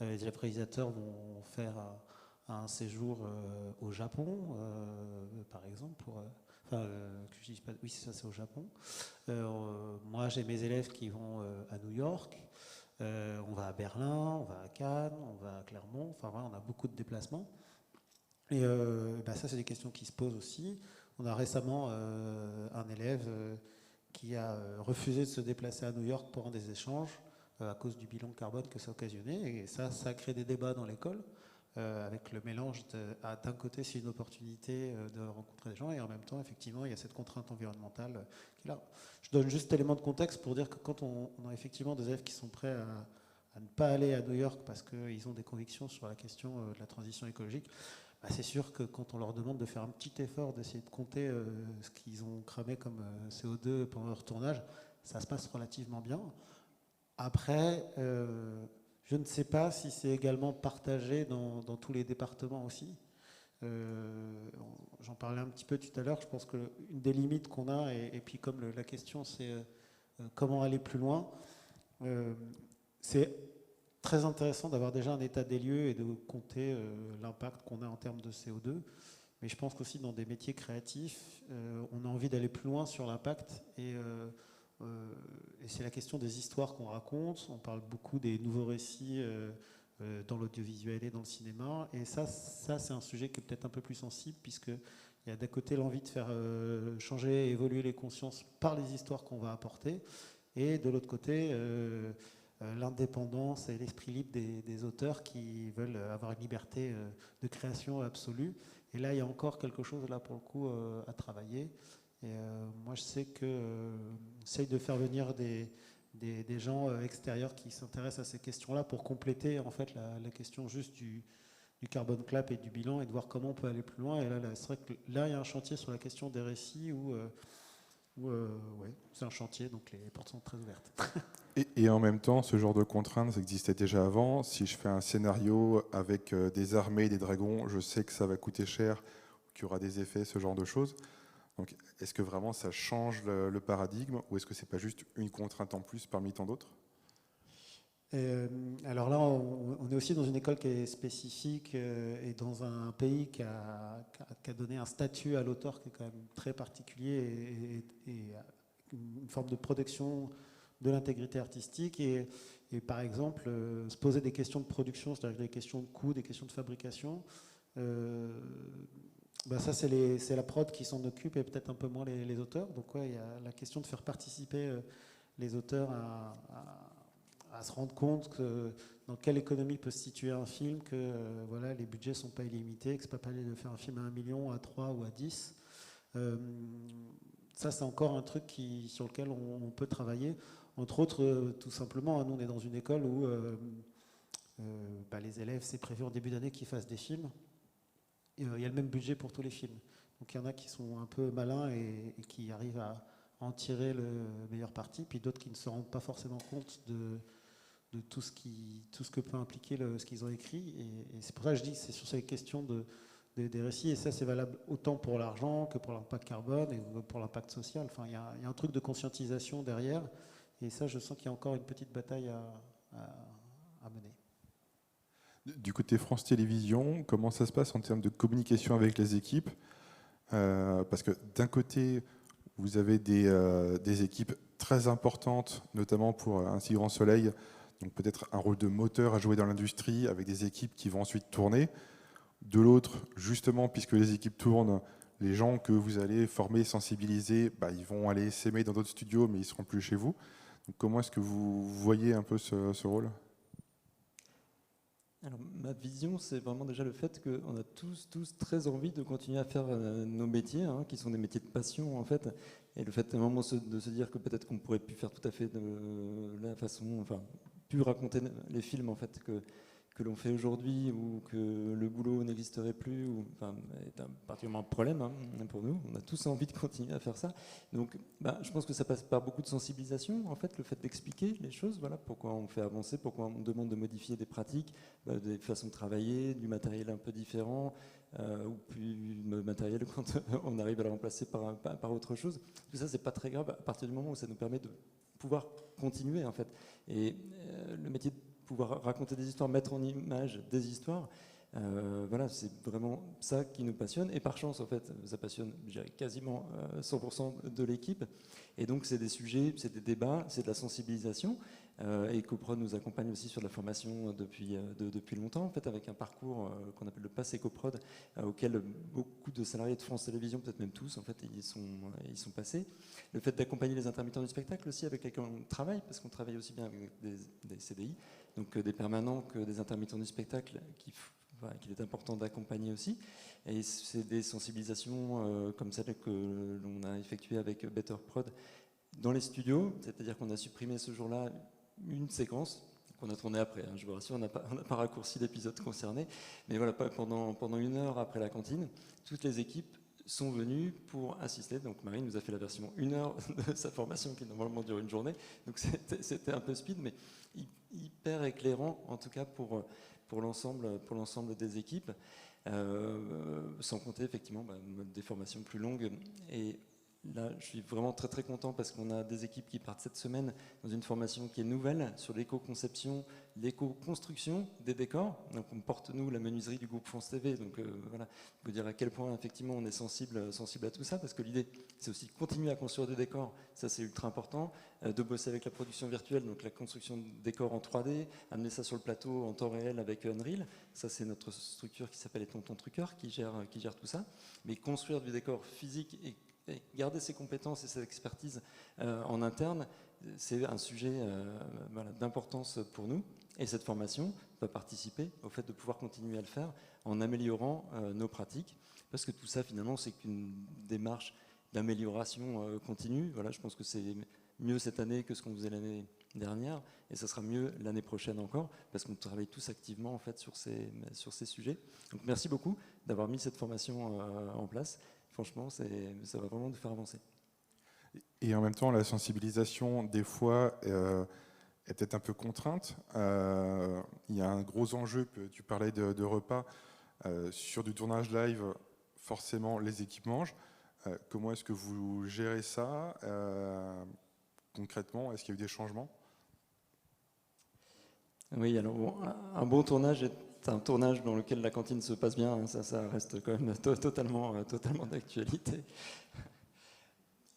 Les réalisateurs vont faire un séjour au Japon, par exemple, oui, c'est au Japon. Moi, j'ai mes élèves qui vont à New York. On va à Berlin, on va à Cannes, on va à Clermont. Enfin, voilà, on a beaucoup de déplacements. Et ça, c'est des questions qui se posent aussi. On a récemment un élève qui a refusé de se déplacer à New York pendant des échanges à cause du bilan carbone que ça occasionnait. Et ça crée des débats dans l'école avec le mélange d'un côté, c'est une opportunité de rencontrer des gens et en même temps, effectivement, il y a cette contrainte environnementale qui est là. Je donne juste élément de contexte pour dire que quand on a effectivement des élèves qui sont prêts à ne pas aller à New York parce qu'ils ont des convictions sur la question de la transition écologique, c'est sûr que quand on leur demande de faire un petit effort, d'essayer de compter ce qu'ils ont cramé comme CO2 pendant leur tournage, ça se passe relativement bien. Après, je ne sais pas si c'est également partagé dans tous les départements aussi. J'en parlais un petit peu tout à l'heure. Je pense qu'une des limites qu'on a, et puis comme la question c'est comment aller plus loin, c'est très intéressant d'avoir déjà un état des lieux et de compter l'impact qu'on a en termes de CO2. Mais je pense qu'aussi dans des métiers créatifs, on a envie d'aller plus loin sur l'impact et c'est la question des histoires qu'on raconte. On parle beaucoup des nouveaux récits dans l'audiovisuel et dans le cinéma. Et ça c'est un sujet qui est peut-être un peu plus sensible, puisqu'il y a d'un côté l'envie de faire changer et évoluer les consciences par les histoires qu'on va apporter, et de l'autre côté, l'indépendance et l'esprit libre des auteurs qui veulent avoir une liberté de création absolue. Et là, il y a encore quelque chose, là, pour le coup, à travailler. Et moi, je sais que j'essaye de faire venir des gens extérieurs qui s'intéressent à ces questions-là pour compléter, en fait, la question juste du carbon clap et du bilan, et de voir comment on peut aller plus loin. Et là c'est vrai que là, il y a un chantier sur la question des récits où ouais, c'est un chantier, donc les portes sont très ouvertes. Et en même temps, ce genre de contraintes, ça existait déjà avant. Si je fais un scénario avec des armées et des dragons, je sais que ça va coûter cher, qu'il y aura des effets, ce genre de choses. Donc, est-ce que vraiment ça change le paradigme, ou est-ce que c'est pas juste une contrainte en plus parmi tant d'autres ? Alors là, on est aussi dans une école qui est spécifique et dans un pays qui a donné un statut à l'auteur qui est quand même très particulier et une forme de protection de l'intégrité artistique. Et par exemple, se poser des questions de production, c'est-à-dire des questions de coût, des questions de fabrication, ça c'est la prod qui s'en occupe et peut-être un peu moins les auteurs. Donc ouais, il y a la question de faire participer les auteurs à se rendre compte que dans quelle économie peut se situer un film, que voilà, les budgets ne sont pas illimités, que ce n'est pas pareil de faire un film à 1 million, à 3 ou à 10. Ça, c'est encore un truc sur lequel on peut travailler. Entre autres, tout simplement, nous, on est dans une école où les élèves, c'est prévu en début d'année qu'ils fassent des films. Il y a le même budget pour tous les films. Donc il y en a qui sont un peu malins et qui arrivent à en tirer le meilleur parti, puis d'autres qui ne se rendent pas forcément compte de tout ce que peut impliquer ce qu'ils ont écrit. Et c'est pour ça que je dis que c'est sur ces questions des récits, et ça c'est valable autant pour l'argent que pour l'impact carbone et pour l'impact social. Enfin, il y a un truc de conscientisation derrière, et ça je sens qu'il y a encore une petite bataille à mener. Du côté France Télévisions, comment ça se passe en termes de communication avec les équipes ? Parce que d'un côté, vous avez des équipes très importantes, notamment pour Un si grand soleil, donc peut-être un rôle de moteur à jouer dans l'industrie avec des équipes qui vont ensuite tourner. De l'autre, justement, puisque les équipes tournent, les gens que vous allez former, sensibiliser, ils vont aller s'aimer dans d'autres studios, mais ils ne seront plus chez vous. Donc comment est-ce que vous voyez un peu ce rôle ? Alors, ma vision, c'est vraiment déjà le fait qu'on a tous très envie de continuer à faire nos métiers, qui sont des métiers de passion, en fait. Et le fait, à un moment, de se dire que peut-être qu'on pourrait plus faire tout à fait de la façon, plus raconter les films, en fait, que l'on fait aujourd'hui, ou que le boulot n'existerait plus, est particulièrement un problème pour nous. On a tous envie de continuer à faire ça. Donc, je pense que ça passe par beaucoup de sensibilisation, en fait, le fait d'expliquer les choses, voilà, pourquoi on fait avancer, pourquoi on demande de modifier des pratiques, des façons de travailler, du matériel un peu différent, ou plus matériel quand on arrive à le remplacer par autre chose. Tout ça, c'est pas très grave à partir du moment où ça nous permet de pouvoir continuer, en fait. Et le métier de pouvoir raconter des histoires, mettre en image des histoires, c'est vraiment ça qui nous passionne. Et par chance, en fait, ça passionne, je dirais, quasiment 100% de l'équipe. Et donc, c'est des sujets, c'est des débats, c'est de la sensibilisation. Et Ecoprod nous accompagne aussi sur la formation depuis longtemps, en fait, avec un parcours qu'on appelle le Pass Ecoprod, auquel beaucoup de salariés de France Télévisions, peut-être même tous, en fait, ils sont passés. Le fait d'accompagner les intermittents du spectacle aussi, avec lesquels on travaille, parce qu'on travaille aussi bien avec des CDI, donc des permanents que des intermittents du spectacle qu'il est important d'accompagner aussi. Et c'est des sensibilisations comme celle que l'on a effectuée avec Better Prod dans les studios, c'est-à-dire qu'on a supprimé ce jour-là une séquence qu'on a tournée après. Je vous rassure, on n'a pas raccourci l'épisode concerné, mais voilà, pendant 1 heure après la cantine, toutes les équipes sont venues pour assister. Donc Marie nous a fait la version 1 heure de sa formation qui normalement dure une journée. Donc c'était un peu speed, mais hyper éclairant en tout cas pour l'ensemble des équipes, sans compter effectivement des formations plus longues. Et là, je suis vraiment très très content parce qu'on a des équipes qui partent cette semaine dans une formation qui est nouvelle sur l'éco-conception, l'éco-construction des décors. Donc on porte nous la menuiserie du groupe France TV. Donc voilà, je peux dire à quel point effectivement on est sensible à tout ça, parce que l'idée c'est aussi de continuer à construire des décors. Ça c'est ultra important, de bosser avec la production virtuelle, donc la construction de décors en 3D, amener ça sur le plateau en temps réel avec Unreal. Ça c'est notre structure qui s'appelle les Tontons Truqueurs qui gère tout ça. Mais construire du décor physique et garder ses compétences et ses expertises en interne, c'est un sujet voilà, d'importance pour nous. Et cette formation va participer au fait de pouvoir continuer à le faire en améliorant nos pratiques, parce que tout ça, finalement, c'est qu'une démarche d'amélioration continue. Voilà, je pense que c'est mieux cette année que ce qu'on faisait l'année dernière, et ça sera mieux l'année prochaine encore, parce qu'on travaille tous activement en fait, sur ces sujets. Donc merci beaucoup d'avoir mis cette formation en place. Franchement, ça va vraiment nous faire avancer. Et en même temps, la sensibilisation, des fois, est peut-être un peu contrainte. Il y a un gros enjeu, tu parlais de repas. Sur du tournage live, forcément, les équipes mangent. Comment est-ce que vous gérez ça concrètement? Est-ce qu'il y a eu des changements? Oui, alors bon, un bon tournage est un tournage dans lequel la cantine se passe bien, hein, ça reste quand même totalement d'actualité.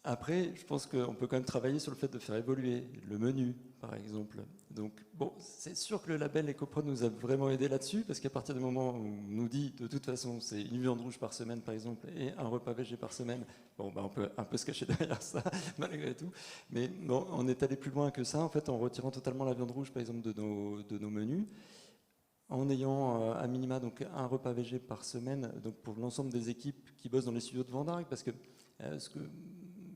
Après, je pense qu'on peut quand même travailler sur le fait de faire évoluer le menu, par exemple. Donc, bon, c'est sûr que le label EcoProd nous a vraiment aidé là-dessus, parce qu'à partir du moment où on nous dit, de toute façon, c'est une viande rouge par semaine, par exemple, et un repas végé par semaine, bon, bah, on peut un peu se cacher derrière ça, malgré tout. Mais bon, on est allé plus loin que ça, en fait, en retirant totalement la viande rouge, par exemple, de nos menus, en ayant à minima donc, un repas végé par semaine, donc pour l'ensemble des équipes qui bossent dans les studios de Vendargue, parce que ce que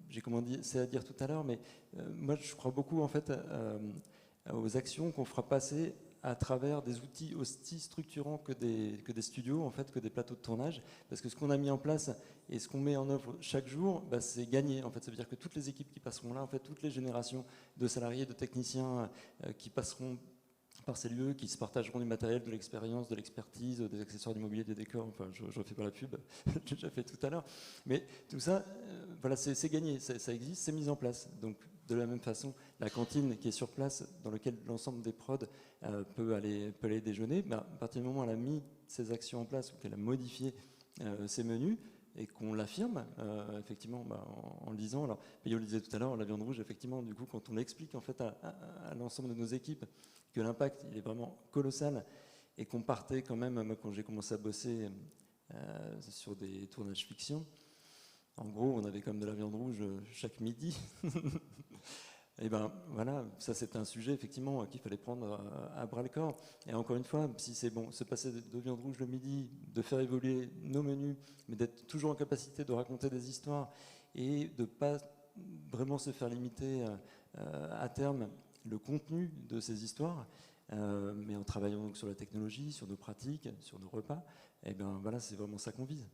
j'ai commencé à dire tout à l'heure, mais moi je crois beaucoup en fait aux actions qu'on fera passer à travers des outils aussi structurants que des studios, en fait, que des plateaux de tournage, parce que ce qu'on a mis en place et ce qu'on met en œuvre chaque jour, bah, c'est gagné. En fait, ça veut dire que toutes les équipes qui passeront là, en fait, toutes les générations de salariés, de techniciens qui passeront par ces lieux, qui se partageront du matériel, de l'expérience, de l'expertise, des accessoires d'immobilier, des décors, enfin je ne fais pas la pub, j'ai déjà fait tout à l'heure, mais tout ça, voilà, c'est gagné, ça existe, c'est mis en place. Donc de la même façon, la cantine qui est sur place, dans laquelle l'ensemble des prods peut aller déjeuner, à partir du moment où elle a mis ces actions en place, ou qu'elle a modifié ses menus, et qu'on l'affirme, effectivement, en le disant. Alors, Payot le disait tout à l'heure, la viande rouge, effectivement, du coup, quand on explique en fait à l'ensemble de nos équipes que l'impact, il est vraiment colossal, et qu'on partait quand même, moi, quand j'ai commencé à bosser sur des tournages fiction, en gros, on avait comme de la viande rouge chaque midi. Et ben voilà, ça c'était un sujet effectivement qu'il fallait prendre à bras le corps. Et encore une fois, si c'est bon, se passer de viande rouge le midi, de faire évoluer nos menus, mais d'être toujours en capacité de raconter des histoires et de pas vraiment se faire limiter à terme le contenu de ces histoires, mais en travaillant donc sur la technologie, sur nos pratiques, sur nos repas, et ben voilà, c'est vraiment ça qu'on vise.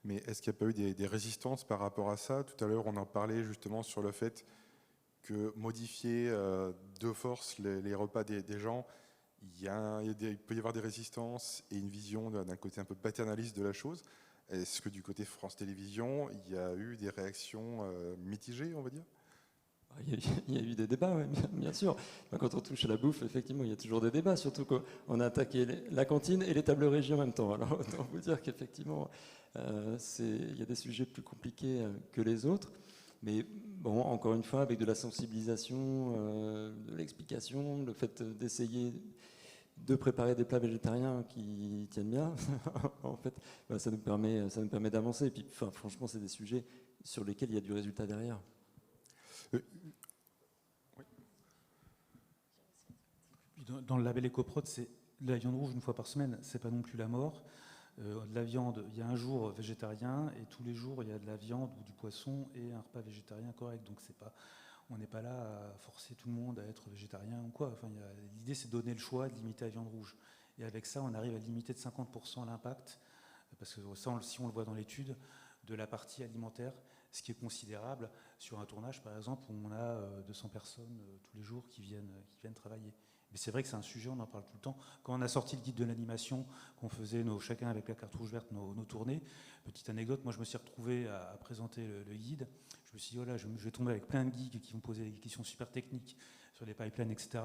Mais est-ce qu'il n'y a pas eu des résistances par rapport à ça? Tout à l'heure, on en parlait justement sur le fait que modifier de force les repas des gens, il peut y avoir des résistances et une vision d'un côté un peu paternaliste de la chose. Est-ce que du côté France Télévisions, il y a eu des réactions mitigées, on va dire? Il y a eu des débats, ouais, bien sûr. Quand on touche à la bouffe, effectivement, il y a toujours des débats, surtout qu'on a attaqué la cantine et les tables régies en même temps. Alors, autant vous dire qu'effectivement, il y a des sujets plus compliqués que les autres. Mais bon, encore une fois, avec de la sensibilisation, de l'explication, le fait d'essayer de préparer des plats végétariens qui tiennent bien, en fait, ça nous permet d'avancer. Et puis, enfin, franchement, c'est des sujets sur lesquels il y a du résultat derrière. Dans le label EcoProd, c'est de la viande rouge une fois par semaine, c'est pas non plus la mort. De la viande, il y a un jour végétarien et tous les jours il y a de la viande ou du poisson et un repas végétarien correct. Donc on n'est pas là à forcer tout le monde à être végétarien ou quoi. Enfin, l'idée c'est de donner le choix, de limiter la viande rouge. Et avec ça, on arrive à limiter de 50% l'impact, parce que ça, si on le voit dans l'étude, de la partie alimentaire, ce qui est considérable sur un tournage par exemple où on a 200 personnes tous les jours qui viennent travailler. Mais c'est vrai que c'est un sujet, on en parle tout le temps. Quand on a sorti le guide de l'animation, qu'on faisait chacun avec la carte rouge verte nos tournées, petite anecdote, moi je me suis retrouvé à présenter le guide. Je me suis dit, voilà, je vais tomber avec plein de geeks qui vont poser des questions super techniques sur les pipelines, etc.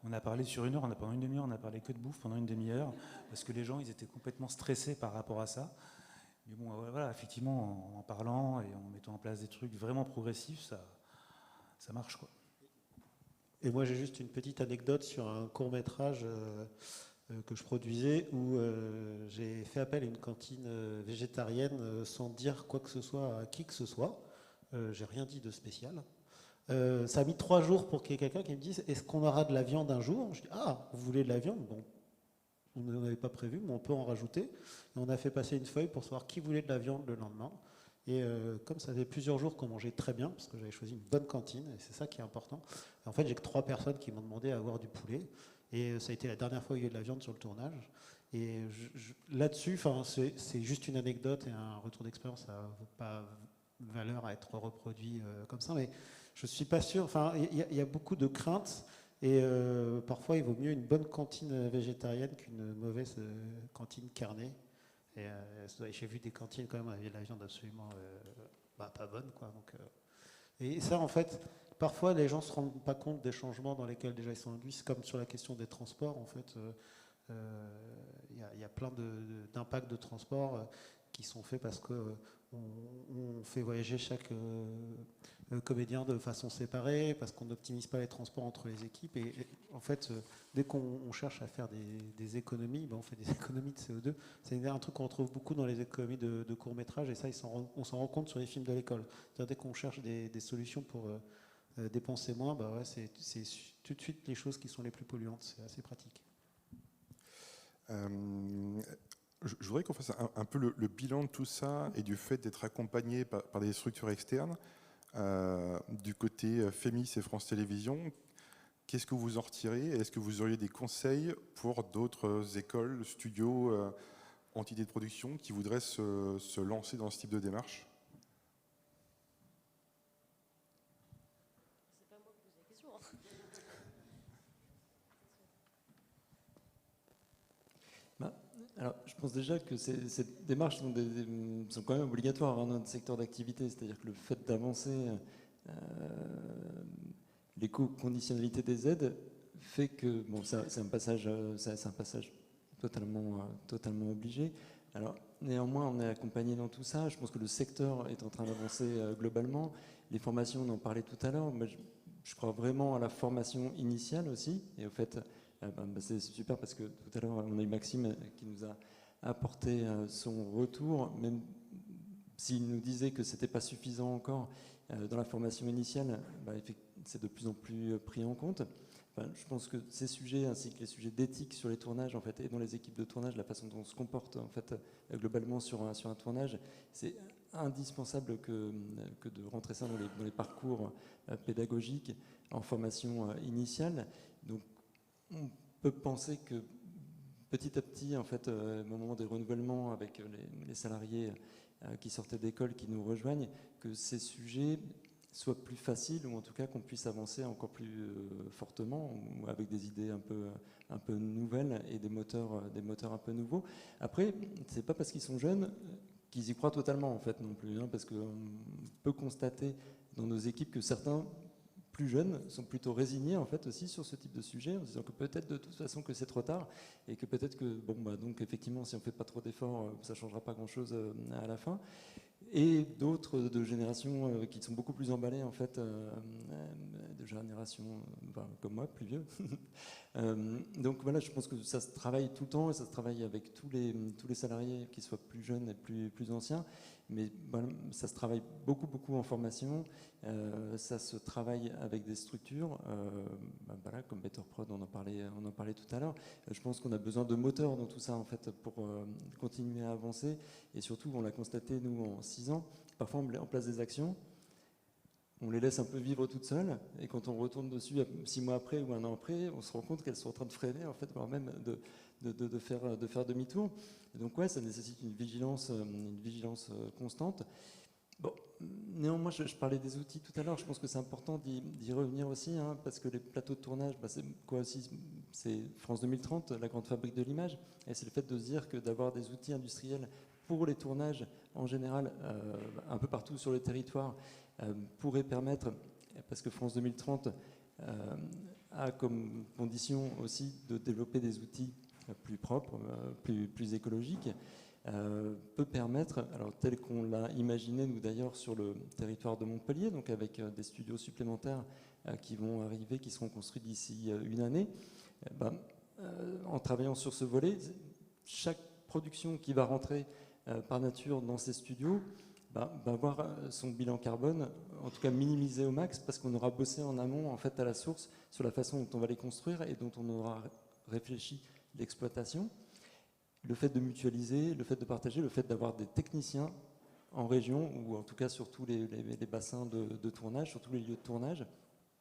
On a parlé sur une heure, pendant une demi-heure, on a parlé que de bouffe pendant une demi-heure, parce que les gens, ils étaient complètement stressés par rapport à ça. Mais bon, voilà, effectivement, en parlant et en mettant en place des trucs vraiment progressifs, ça marche, quoi. Et moi, j'ai juste une petite anecdote sur un court-métrage que je produisais où j'ai fait appel à une cantine végétarienne sans dire quoi que ce soit à qui que ce soit. J'ai rien dit de spécial. Ça a mis 3 jours pour qu'il y ait quelqu'un qui me dise est-ce qu'on aura de la viande un jour? Je dis ah, vous voulez de la viande? Bon, on n'en avait pas prévu, mais on peut en rajouter. Et on a fait passer une feuille pour savoir qui voulait de la viande le lendemain. Et comme ça faisait plusieurs jours qu'on mangeait très bien, parce que j'avais choisi une bonne cantine, et c'est ça qui est important. Et en fait, j'ai que 3 personnes qui m'ont demandé à avoir du poulet. Et ça a été la dernière fois où il y a eu de la viande sur le tournage. Et là-dessus, c'est juste une anecdote et un retour d'expérience. Ça n'a pas valeur à être reproduit comme ça. Mais je ne suis pas sûr. Enfin, il y a beaucoup de craintes. Et parfois, il vaut mieux une bonne cantine végétarienne qu'une mauvaise cantine carnée. Et j'ai vu des cantines quand même avec de la viande absolument pas bonne, quoi. Donc, et ça, en fait, parfois les gens se rendent pas compte des changements dans lesquels déjà ils sont induits. C'est comme sur la question des transports, en fait, y a plein d'impacts de transport qui sont faits parce que on fait voyager chaque comédien de façon séparée, parce qu'on n'optimise pas les transports entre les équipes. Et en fait, dès qu'on cherche à faire des économies, on fait des économies de CO2. C'est un truc qu'on retrouve beaucoup dans les économies de court-métrage, et ça, on s'en rend compte sur les films de l'école. Dès qu'on cherche des solutions pour dépenser moins, c'est tout de suite les choses qui sont les plus polluantes. C'est assez pratique. Je voudrais qu'on fasse un peu le bilan de tout ça et du fait d'être accompagné par des structures externes. Du côté FEMIS et France Télévisions, qu'est-ce que vous en retirez? Est-ce que vous auriez des conseils pour d'autres écoles, studios, entités de production qui voudraient se lancer dans ce type de démarche? C'est pas moi qui pose la question. Alors, je pense déjà que ces démarches sont quand même obligatoires dans notre secteur d'activité, c'est-à-dire que le fait d'avancer l'éco-conditionnalité des aides fait que c'est un passage totalement obligé. Alors, néanmoins, on est accompagné dans tout ça. Je pense que le secteur est en train d'avancer globalement. Les formations, on en parlait tout à l'heure. Je crois vraiment à la formation initiale aussi, et au fait. C'est super parce que tout à l'heure, on a eu Maxime qui nous a apporté son retour, même s'il nous disait que ce n'était pas suffisant encore dans la formation initiale, c'est de plus en plus pris en compte. Je pense que ces sujets, ainsi que les sujets d'éthique sur les tournages, en fait, et dans les équipes de tournage, la façon dont on se comporte en fait, globalement sur un tournage, c'est indispensable que de rentrer ça dans les parcours pédagogiques en formation initiale. Donc, on peut penser que petit à petit, en fait, au moment des renouvellements avec les salariés qui sortaient d'école, qui nous rejoignent, que ces sujets soient plus faciles, ou en tout cas qu'on puisse avancer encore plus fortement, ou avec des idées un peu nouvelles et des moteurs un peu nouveaux. Après, c'est pas parce qu'ils sont jeunes qu'ils y croient totalement, en fait, non plus, parce qu'on peut constater dans nos équipes que certains plus jeunes sont plutôt résignés en fait aussi sur ce type de sujet, en disant que peut-être de toute façon que c'est trop tard, et que peut-être que donc effectivement si on fait pas trop d'efforts, ça changera pas grand-chose à la fin. Et d'autres de générations qui sont beaucoup plus emballées en fait, de générations comme moi, plus vieux. Donc voilà, je pense que ça se travaille tout le temps, et ça se travaille avec tous les salariés, qu'ils soient plus jeunes et plus anciens. Mais ça se travaille beaucoup en formation, ça se travaille avec des structures, comme Better Prod, on en parlait tout à l'heure. Je pense qu'on a besoin de moteurs dans tout ça en fait pour continuer à avancer, et surtout on l'a constaté nous en 6 ans, parfois on met en place des actions, on les laisse un peu vivre toutes seules, et quand on retourne dessus 6 mois après ou 1 an après, on se rend compte qu'elles sont en train de freiner en fait, voire même de faire demi-tour. Et donc ouais, ça nécessite une vigilance constante. Bon, néanmoins, je parlais des outils tout à l'heure, je pense que c'est important d'y revenir aussi, hein, parce que les plateaux de tournage, c'est quoi aussi? C'est France 2030, la grande fabrique de l'image, et c'est le fait de se dire que d'avoir des outils industriels pour les tournages en général, un peu partout sur le territoire, pourrait permettre, parce que France 2030 a comme condition aussi de développer des outils plus propres, plus écologiques, peut permettre, alors tel qu'on l'a imaginé nous d'ailleurs sur le territoire de Montpellier, donc avec des studios supplémentaires qui vont arriver, qui seront construits d'ici une année, en travaillant sur ce volet, chaque production qui va rentrer par nature dans ces studios va avoir son bilan carbone, en tout cas minimisé au max, parce qu'on aura bossé en amont, en fait, à la source, sur la façon dont on va les construire et dont on aura réfléchi l'exploitation. Le fait de mutualiser, le fait de partager, le fait d'avoir des techniciens en région, ou en tout cas sur tous les bassins de tournage, sur tous les lieux de tournage,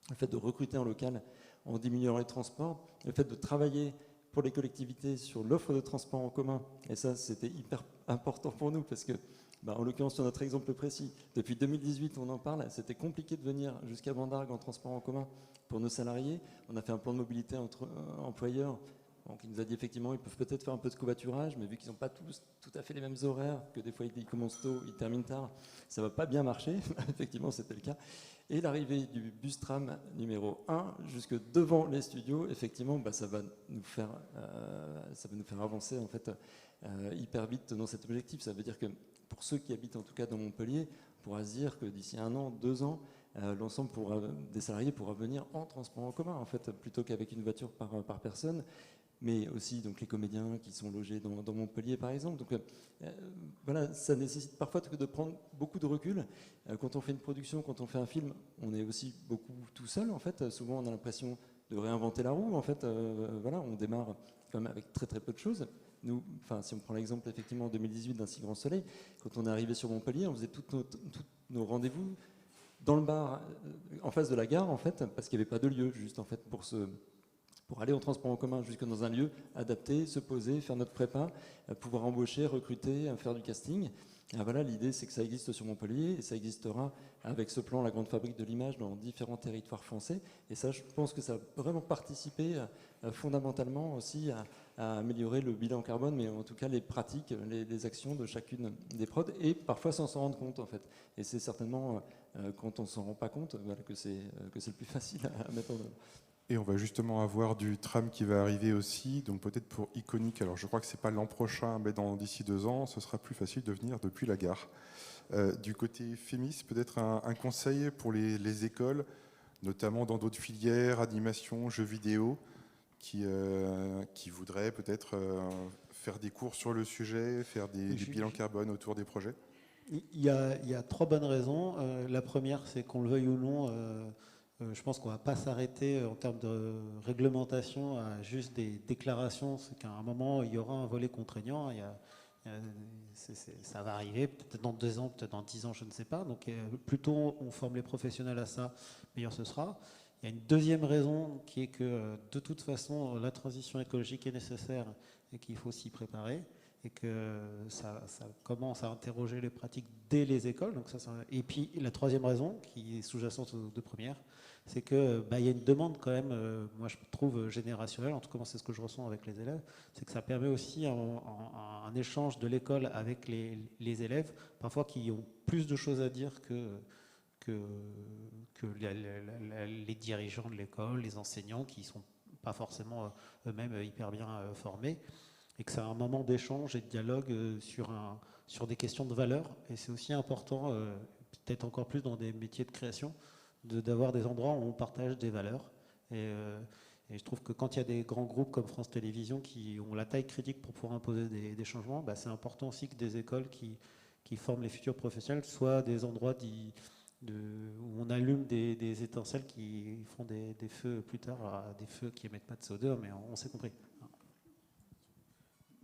le fait de recruter en local en diminuant les transports, le fait de travailler pour les collectivités sur l'offre de transport en commun, et ça c'était hyper important pour nous, parce que en l'occurrence sur notre exemple précis, depuis 2018 on en parle, c'était compliqué de venir jusqu'à Vendargues en transport en commun pour nos salariés. On a fait un plan de mobilité entre employeurs. Donc il nous a dit effectivement ils peuvent peut-être faire un peu de covoiturage, mais vu qu'ils n'ont pas tous tout à fait les mêmes horaires, que des fois ils commencent tôt, ils terminent tard, ça ne va pas bien marcher. Effectivement c'était le cas. Et l'arrivée du bus tram numéro 1 jusque devant les studios, effectivement ça va nous faire avancer en fait hyper vite dans cet objectif. Ça veut dire que pour ceux qui habitent en tout cas dans Montpellier, on pourra se dire que d'ici 1 an, 2 ans, l'ensemble des salariés pourra venir en transport en commun en fait, plutôt qu'avec une voiture par personne. Mais aussi donc les comédiens qui sont logés dans Montpellier par exemple. Donc voilà, ça nécessite parfois de prendre beaucoup de recul. Quand on fait une production, quand on fait un film, on est aussi beaucoup tout seul en fait. Souvent on a l'impression de réinventer la roue en fait. Voilà, on démarre quand même avec très très peu de choses. Nous, si on prend l'exemple effectivement en 2018 d'un Si Grand Soleil, quand on est arrivé sur Montpellier, on faisait tous nos rendez-vous dans le bar en face de la gare en fait, parce qu'il n'y avait pas de lieu juste en fait pour aller en transport en commun jusque dans un lieu adapté, se poser, faire notre prépa, pouvoir embaucher, recruter, faire du casting. Et voilà, l'idée c'est que ça existe sur Montpellier et ça existera avec ce plan La Grande Fabrique de l'Image dans différents territoires français. Et ça, je pense que ça va vraiment participer fondamentalement aussi à améliorer le bilan carbone, mais en tout cas les pratiques, les actions de chacune des prods, et parfois sans s'en rendre compte en fait. Et c'est certainement quand on s'en rend pas compte que c'est le plus facile à mettre en œuvre. Et on va justement avoir du tram qui va arriver aussi, donc peut-être pour Iconic. Alors je crois que c'est pas l'an prochain, mais d'ici 2 ans, ce sera plus facile de venir depuis la gare. Du côté FEMIS, peut-être un conseil pour les écoles, notamment dans d'autres filières, animation, jeux vidéo, qui voudraient peut-être faire des cours sur le sujet, faire des bilans carbone autour des projets. Il y a 3 bonnes raisons. La première, c'est qu'on le veuille ou non, je pense qu'on ne va pas s'arrêter en termes de réglementation à juste des déclarations. C'est qu'à un moment, il y aura un volet contraignant. Ça va arriver, peut-être dans 2 ans, peut-être dans 10 ans, je ne sais pas. Donc plus tôt on forme les professionnels à ça, meilleur ce sera. Il y a une deuxième raison qui est que de toute façon, la transition écologique est nécessaire et qu'il faut s'y préparer. Et que ça commence à interroger les pratiques dès les écoles. Donc et puis la troisième raison, qui est sous-jacente aux 2 premières, c'est qu'il y a une demande quand même, moi je trouve générationnelle, en tout cas c'est ce que je ressens avec les élèves, c'est que ça permet aussi un échange de l'école avec les élèves, parfois qui ont plus de choses à dire que les dirigeants de l'école, les enseignants, qui ne sont pas forcément eux-mêmes hyper bien formés. Et que c'est un moment d'échange et de dialogue sur des questions de valeur. Et c'est aussi important, peut-être encore plus dans des métiers de création, d'avoir des endroits où on partage des valeurs. Et je trouve que quand il y a des grands groupes comme France Télévisions qui ont la taille critique pour pouvoir imposer des changements, c'est important aussi que des écoles qui forment les futurs professionnels soient des endroits où on allume des étincelles qui font des feux plus tard, des feux qui émettent pas de CO2, mais on s'est compris.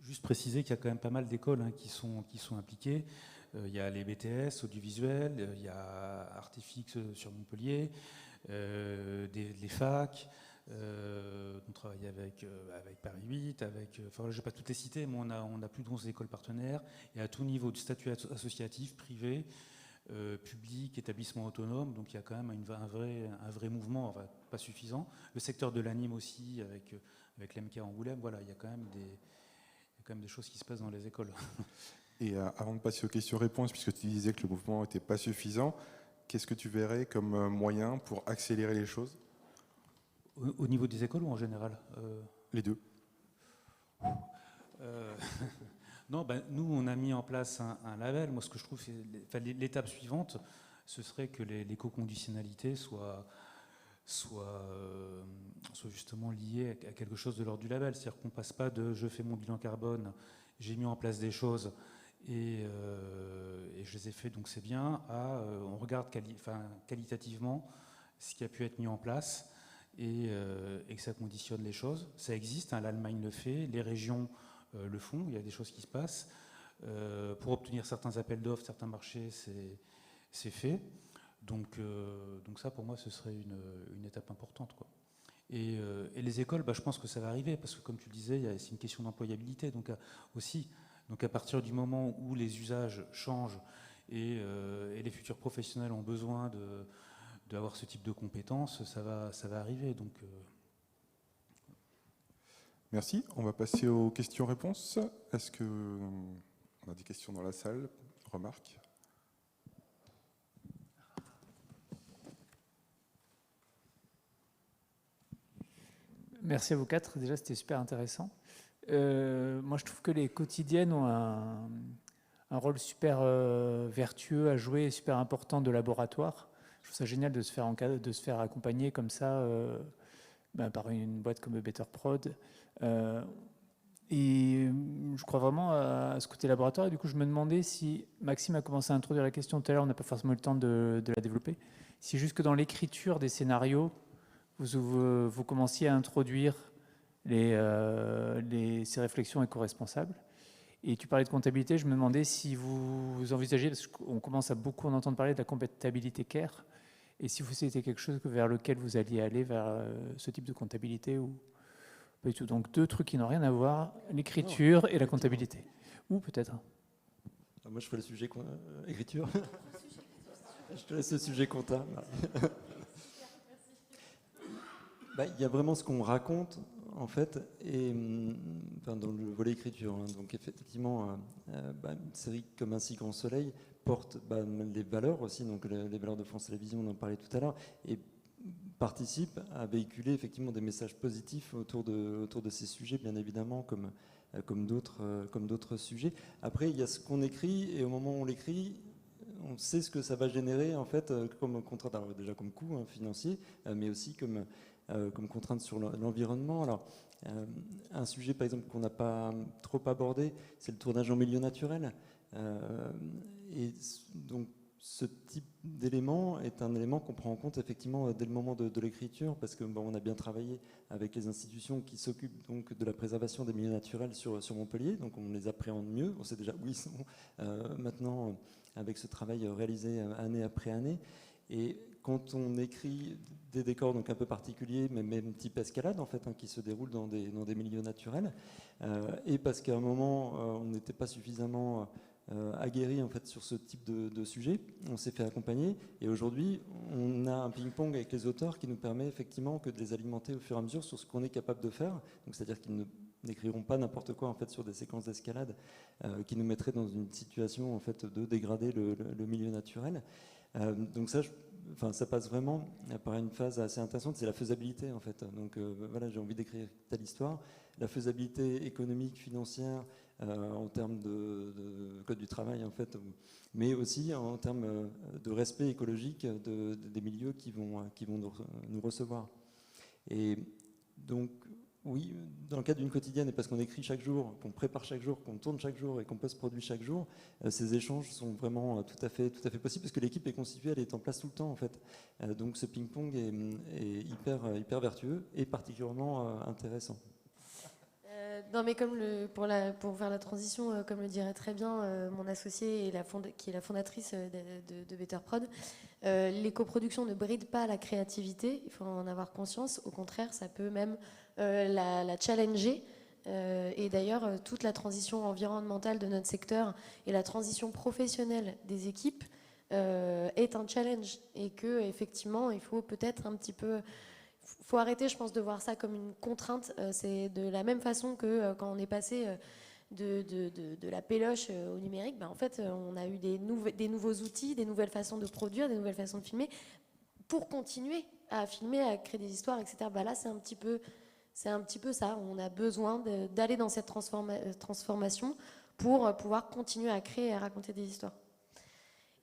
Juste préciser qu'il y a quand même pas mal d'écoles qui sont impliquées. Il y a les BTS audiovisuels, il y a Artefix sur Montpellier, les facs, on travaille avec Paris 8, je ne vais pas toutes les citer, mais on a plus de 11 écoles partenaires, et à tout niveau de statut associatif, privé, publics, établissements autonomes. Donc il y a quand même un vrai mouvement, enfin, pas suffisant. Le secteur de l'anime aussi, avec l'MK Angoulême, voilà, il y a quand même des choses qui se passent dans les écoles. Et avant de passer aux questions-réponses, puisque tu disais que le mouvement n'était pas suffisant, qu'est-ce que tu verrais comme moyen pour accélérer les choses? Au niveau des écoles ou en général? Les deux. Non, nous, on a mis en place un label. Moi, ce que je trouve, l'étape suivante, ce serait que l'éco-conditionnalité soit justement liée à quelque chose de l'ordre du label. C'est-à-dire qu'on ne passe pas de « je fais mon bilan carbone, j'ai mis en place des choses et je les ai fait, donc c'est bien », à on regarde qualitativement ce qui a pu être mis en place et que ça conditionne les choses. Ça existe, hein, l'Allemagne le fait, les régions le font, il y a des choses qui se passent. Pour obtenir certains appels d'offres, certains marchés, c'est fait. Donc ça, pour moi, ce serait une étape importante, quoi. Et les écoles, je pense que ça va arriver, parce que comme tu le disais, c'est une question d'employabilité. Donc à partir du moment où les usages changent et les futurs professionnels ont besoin d'avoir ce type de compétences, ça va arriver. Donc, Merci. On va passer aux questions-réponses. Est-ce qu'on a des questions dans la salle? Remarques? Merci à vous quatre. Déjà, c'était super intéressant. Moi, je trouve que les quotidiennes ont un rôle super vertueux à jouer et super important de laboratoire. Je trouve ça génial de se faire accompagner comme ça par une boîte comme Better Prod. Et je crois vraiment à ce côté laboratoire. Et du coup, je me demandais si Maxime a commencé à introduire la question tout à l'heure, on n'a pas forcément eu le temps de la développer. Si jusque dans l'écriture des scénarios, vous commenciez à introduire ces réflexions éco-responsables. Et tu parlais de comptabilité, je me demandais si vous envisagez, parce qu'on commence à beaucoup en entendre parler de la comptabilité CARE, et si c'était quelque chose vers lequel vous alliez aller, vers ce type de comptabilité ou pas du tout. Donc deux trucs qui n'ont rien à voir, l'écriture et la comptabilité. Ou peut-être. Moi, je ferai le sujet écriture. Je te laisse le sujet compta. Il y a vraiment ce qu'on raconte, en fait, et dans le volet écriture. Hein, donc, effectivement, une série comme Un si grand soleil porte les valeurs aussi, donc les valeurs de France Télévisions, on en parlait tout à l'heure, et participe à véhiculer effectivement des messages positifs autour de ces sujets, bien évidemment, comme d'autres sujets. Après, il y a ce qu'on écrit, et au moment où on l'écrit, on sait ce que ça va générer, en fait, comme contrainte, alors déjà comme coût financier, mais aussi comme contrainte sur l'environnement. Alors, un sujet, par exemple, qu'on n'a pas trop abordé, c'est le tournage en milieu naturel. Et donc, ce type d'élément est un élément qu'on prend en compte effectivement dès le moment de l'écriture, parce que on a bien travaillé avec les institutions qui s'occupent donc de la préservation des milieux naturels sur Montpellier, donc on les appréhende mieux, on sait déjà où ils sont maintenant avec ce travail réalisé année après année. Et quand on écrit des décors donc un peu particuliers, mais même type escalade en fait, qui se déroulent dans des milieux naturels, et parce qu'à un moment on n'était pas suffisamment aguerri en fait sur ce type de sujet, on s'est fait accompagner, et aujourd'hui on a un ping-pong avec les auteurs qui nous permet effectivement que de les alimenter au fur et à mesure sur ce qu'on est capable de faire. Donc c'est-à-dire qu'ils n'écriront pas n'importe quoi en fait sur des séquences d'escalade qui nous mettraient dans une situation en fait de dégrader le milieu naturel. Donc ça passe vraiment par une phase assez intéressante, c'est la faisabilité en fait. Donc voilà, j'ai envie d'écrire telle histoire, la faisabilité économique, financière, en termes de code du travail en fait, mais aussi en termes de respect écologique des milieux qui vont nous recevoir. Et donc oui, dans le cadre d'une quotidienne, et parce qu'on écrit chaque jour, qu'on prépare chaque jour, qu'on tourne chaque jour et qu'on post-produit chaque jour, ces échanges sont vraiment tout à fait possibles, parce que l'équipe est constituée, elle est en place tout le temps en fait. Donc ce ping-pong est hyper vertueux et particulièrement intéressant. Non, mais pour faire la transition, comme le dirait très bien mon associée qui est la fondatrice de Better Prod, l'écoproduction ne bride pas la créativité, il faut en avoir conscience. Au contraire, ça peut même la challenger. Et d'ailleurs, toute la transition environnementale de notre secteur et la transition professionnelle des équipes est un challenge et que effectivement il faut peut-être un petit peu, faut arrêter, je pense, de voir ça comme une contrainte. C'est de la même façon que quand on est passé de la péloche au numérique, en fait on a eu des nouveaux outils, des nouvelles façons de produire, des nouvelles façons de filmer pour continuer à filmer, à créer des histoires, etc. Là c'est un petit peu ça. On a besoin d'aller dans cette transformation pour pouvoir continuer à créer et à raconter des histoires.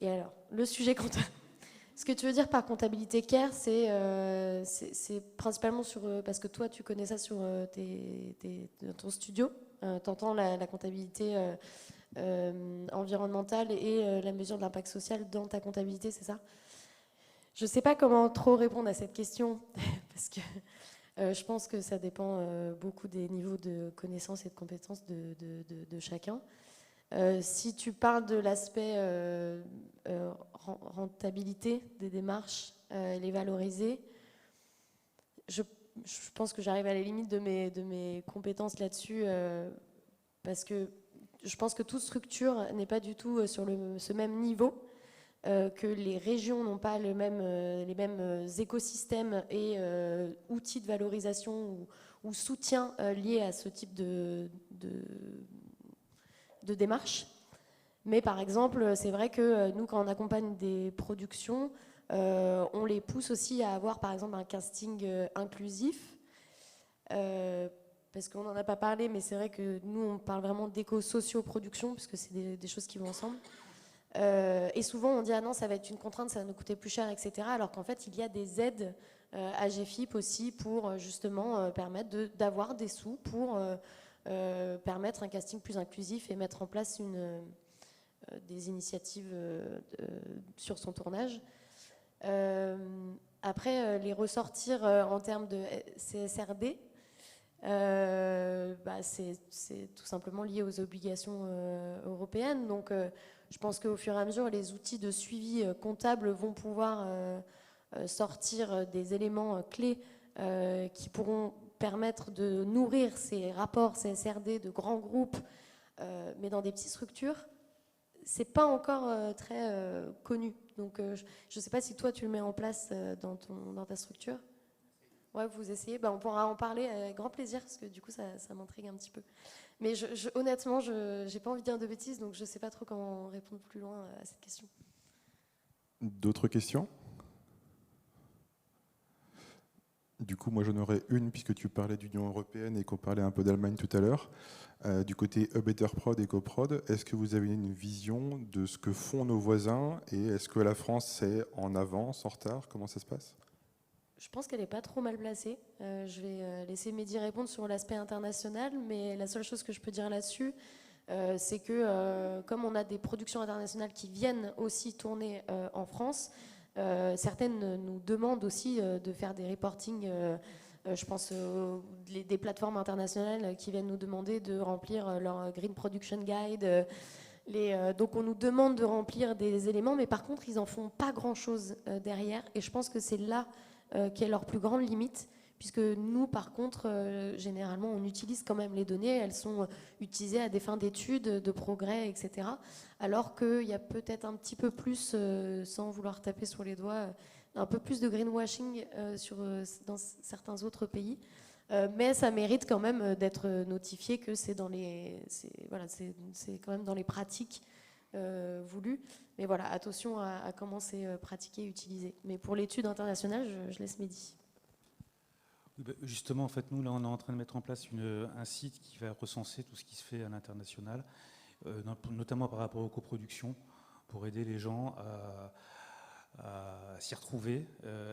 Et alors, le sujet comptable. Ce que tu veux dire par comptabilité care, c'est principalement parce que toi, tu connais ça sur ton studio. Tu entends la comptabilité environnementale et la mesure de l'impact social dans ta comptabilité, c'est ça? Je ne sais pas comment trop répondre à cette question, parce que je pense que ça dépend beaucoup des niveaux de connaissances et de compétences de chacun. Si tu parles de l'aspect rentabilité des démarches, les valoriser, je pense que j'arrive à la limite de mes compétences là-dessus, parce que je pense que toute structure n'est pas du tout sur ce même niveau, que les régions n'ont pas les mêmes écosystèmes et outils de valorisation ou soutien liés à ce type de démarche. Mais par exemple, c'est vrai que nous, quand on accompagne des productions, on les pousse aussi à avoir par exemple un casting inclusif, parce qu'on n'en a pas parlé, mais c'est vrai que nous, on parle vraiment d'éco-socio-production, puisque c'est des choses qui vont ensemble. Et souvent, on dit « Ah non, ça va être une contrainte, ça va nous coûter plus cher, etc. » Alors qu'en fait, il y a des aides à GFIP aussi pour justement permettre d'avoir des sous pour permettre un casting plus inclusif et mettre en place des initiatives sur son tournage. Après, les ressortir en termes de CSRD, c'est tout simplement lié aux obligations européennes. Donc, je pense qu'au fur et à mesure, les outils de suivi comptable vont pouvoir sortir des éléments clés qui pourront permettre de nourrir ces rapports CSRD de grands groupes, mais dans des petites structures. C'est pas encore très connu. Donc, je ne sais pas si toi, tu le mets en place dans ta structure. Ouais, vous essayez. On pourra en parler avec grand plaisir, parce que du coup, ça m'intrigue un petit peu. Mais honnêtement, je n'ai pas envie de dire de bêtises, donc je ne sais pas trop comment répondre plus loin à cette question. D'autres questions? Du coup, moi, j'en aurais une, puisque tu parlais d'Union européenne et qu'on parlait un peu d'Allemagne tout à l'heure. Du côté Better Prod et CoProd, est-ce que vous avez une vision de ce que font nos voisins et est-ce que la France est en avance, en retard? Comment ça se passe? Je pense qu'elle n'est pas trop mal placée. Je vais laisser Mehdi répondre sur l'aspect international, mais la seule chose que je peux dire là-dessus, c'est que comme on a des productions internationales qui viennent aussi tourner en France, certaines nous demandent aussi de faire des reportings. Je pense des plateformes internationales qui viennent nous demander de remplir leur Green Production Guide. Donc on nous demande de remplir des éléments, mais par contre, ils n'en font pas grand-chose derrière. Et je pense que c'est là qu'est leur plus grande limite, puisque nous, par contre, généralement, on utilise quand même les données. Elles sont utilisées à des fins d'études, de progrès, etc. Alors qu'il y a peut-être un petit peu plus, sans vouloir taper sur les doigts, un peu plus de greenwashing dans certains autres pays. Mais ça mérite quand même d'être notifié que c'est quand même dans les pratiques voulues. Mais voilà, attention à comment c'est pratiqué et utilisé. Mais pour l'étude internationale, je laisse Mehdi. Justement, en fait, nous, là, on est en train de mettre en place un site qui va recenser tout ce qui se fait à l'international, notamment par rapport aux coproductions, pour aider les gens à s'y retrouver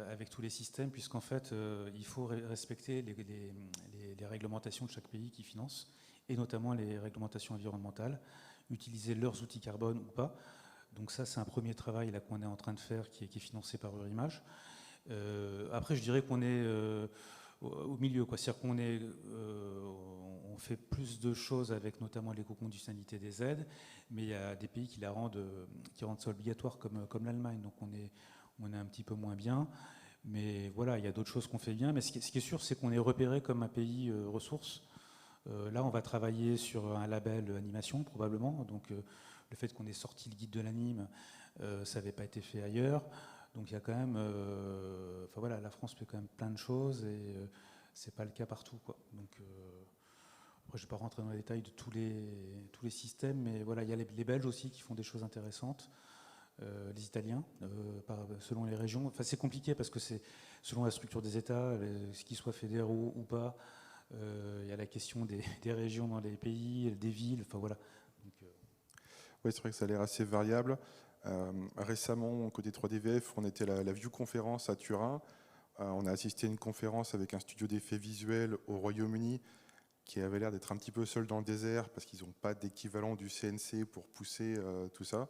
avec tous les systèmes, puisqu'en fait, il faut respecter les réglementations de chaque pays qui finance, et notamment les réglementations environnementales, utiliser leurs outils carbone ou pas. Donc ça, c'est un premier travail là qu'on est en train de faire, qui est financé par Eurimage. Après, je dirais qu'on est au milieu, quoi. C'est-à-dire qu'on on fait plus de choses avec notamment l'éco-conditionnalité des aides, mais il y a des pays qui rendent ça obligatoire, comme l'Allemagne. Donc on est un petit peu moins bien. Mais voilà, il y a d'autres choses qu'on fait bien. Mais ce qui est sûr, c'est qu'on est repéré comme un pays ressource. Là, on va travailler sur un label animation, probablement. Donc le fait qu'on ait sorti le guide de l'anime, Ça n'avait pas été fait ailleurs. Donc il y a quand même, enfin voilà, la France fait quand même plein de choses et c'est pas le cas partout, quoi. Donc après, je vais pas rentrer dans les détails de tous les systèmes, mais voilà, il y a les Belges aussi qui font des choses intéressantes, les Italiens, selon les régions. Enfin c'est compliqué parce que c'est selon la structure des États, ce qu'ils soient fédéraux ou pas. Il y a la question des régions dans les pays, des villes, enfin voilà. Oui, c'est vrai que ça a l'air assez variable. Récemment, côté 3DVF, on était à la View Conférence à Turin. On a assisté à une conférence avec un studio d'effets visuels au Royaume-Uni qui avait l'air d'être un petit peu seul dans le désert parce qu'ils n'ont pas d'équivalent du CNC pour pousser tout ça.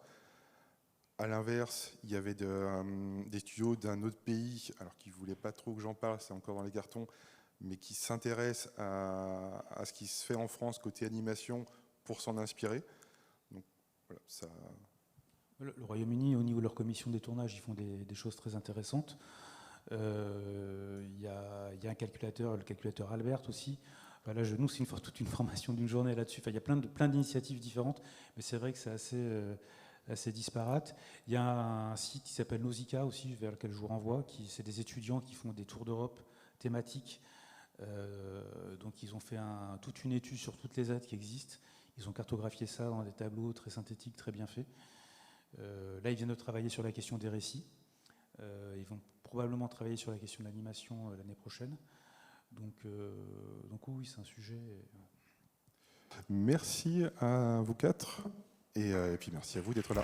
À l'inverse, il y avait des studios d'un autre pays, alors qu'ils ne voulaient pas trop que j'en parle, c'est encore dans les cartons, mais qui s'intéressent à ce qui se fait en France côté animation pour s'en inspirer. Donc voilà, ça... Le Royaume-Uni, au niveau de leur commission des tournages, ils font des choses très intéressantes. Il y a un calculateur, le calculateur Albert aussi. Enfin, là, nous, c'est toute une formation d'une journée là-dessus. Enfin, il y a plein d'initiatives différentes, mais c'est vrai que c'est assez disparate. Il y a un site qui s'appelle Nausicaa aussi, vers lequel je vous renvoie. C'est des étudiants qui font des tours d'Europe thématiques. Donc, ils ont fait toute une étude sur toutes les aides qui existent. Ils ont cartographié ça dans des tableaux très synthétiques, très bien faits. Là, ils viennent de travailler sur la question des récits. Ils vont probablement travailler sur la question de l'animation l'année prochaine. Donc oui, c'est un sujet. Merci à vous quatre et puis merci à vous d'être là.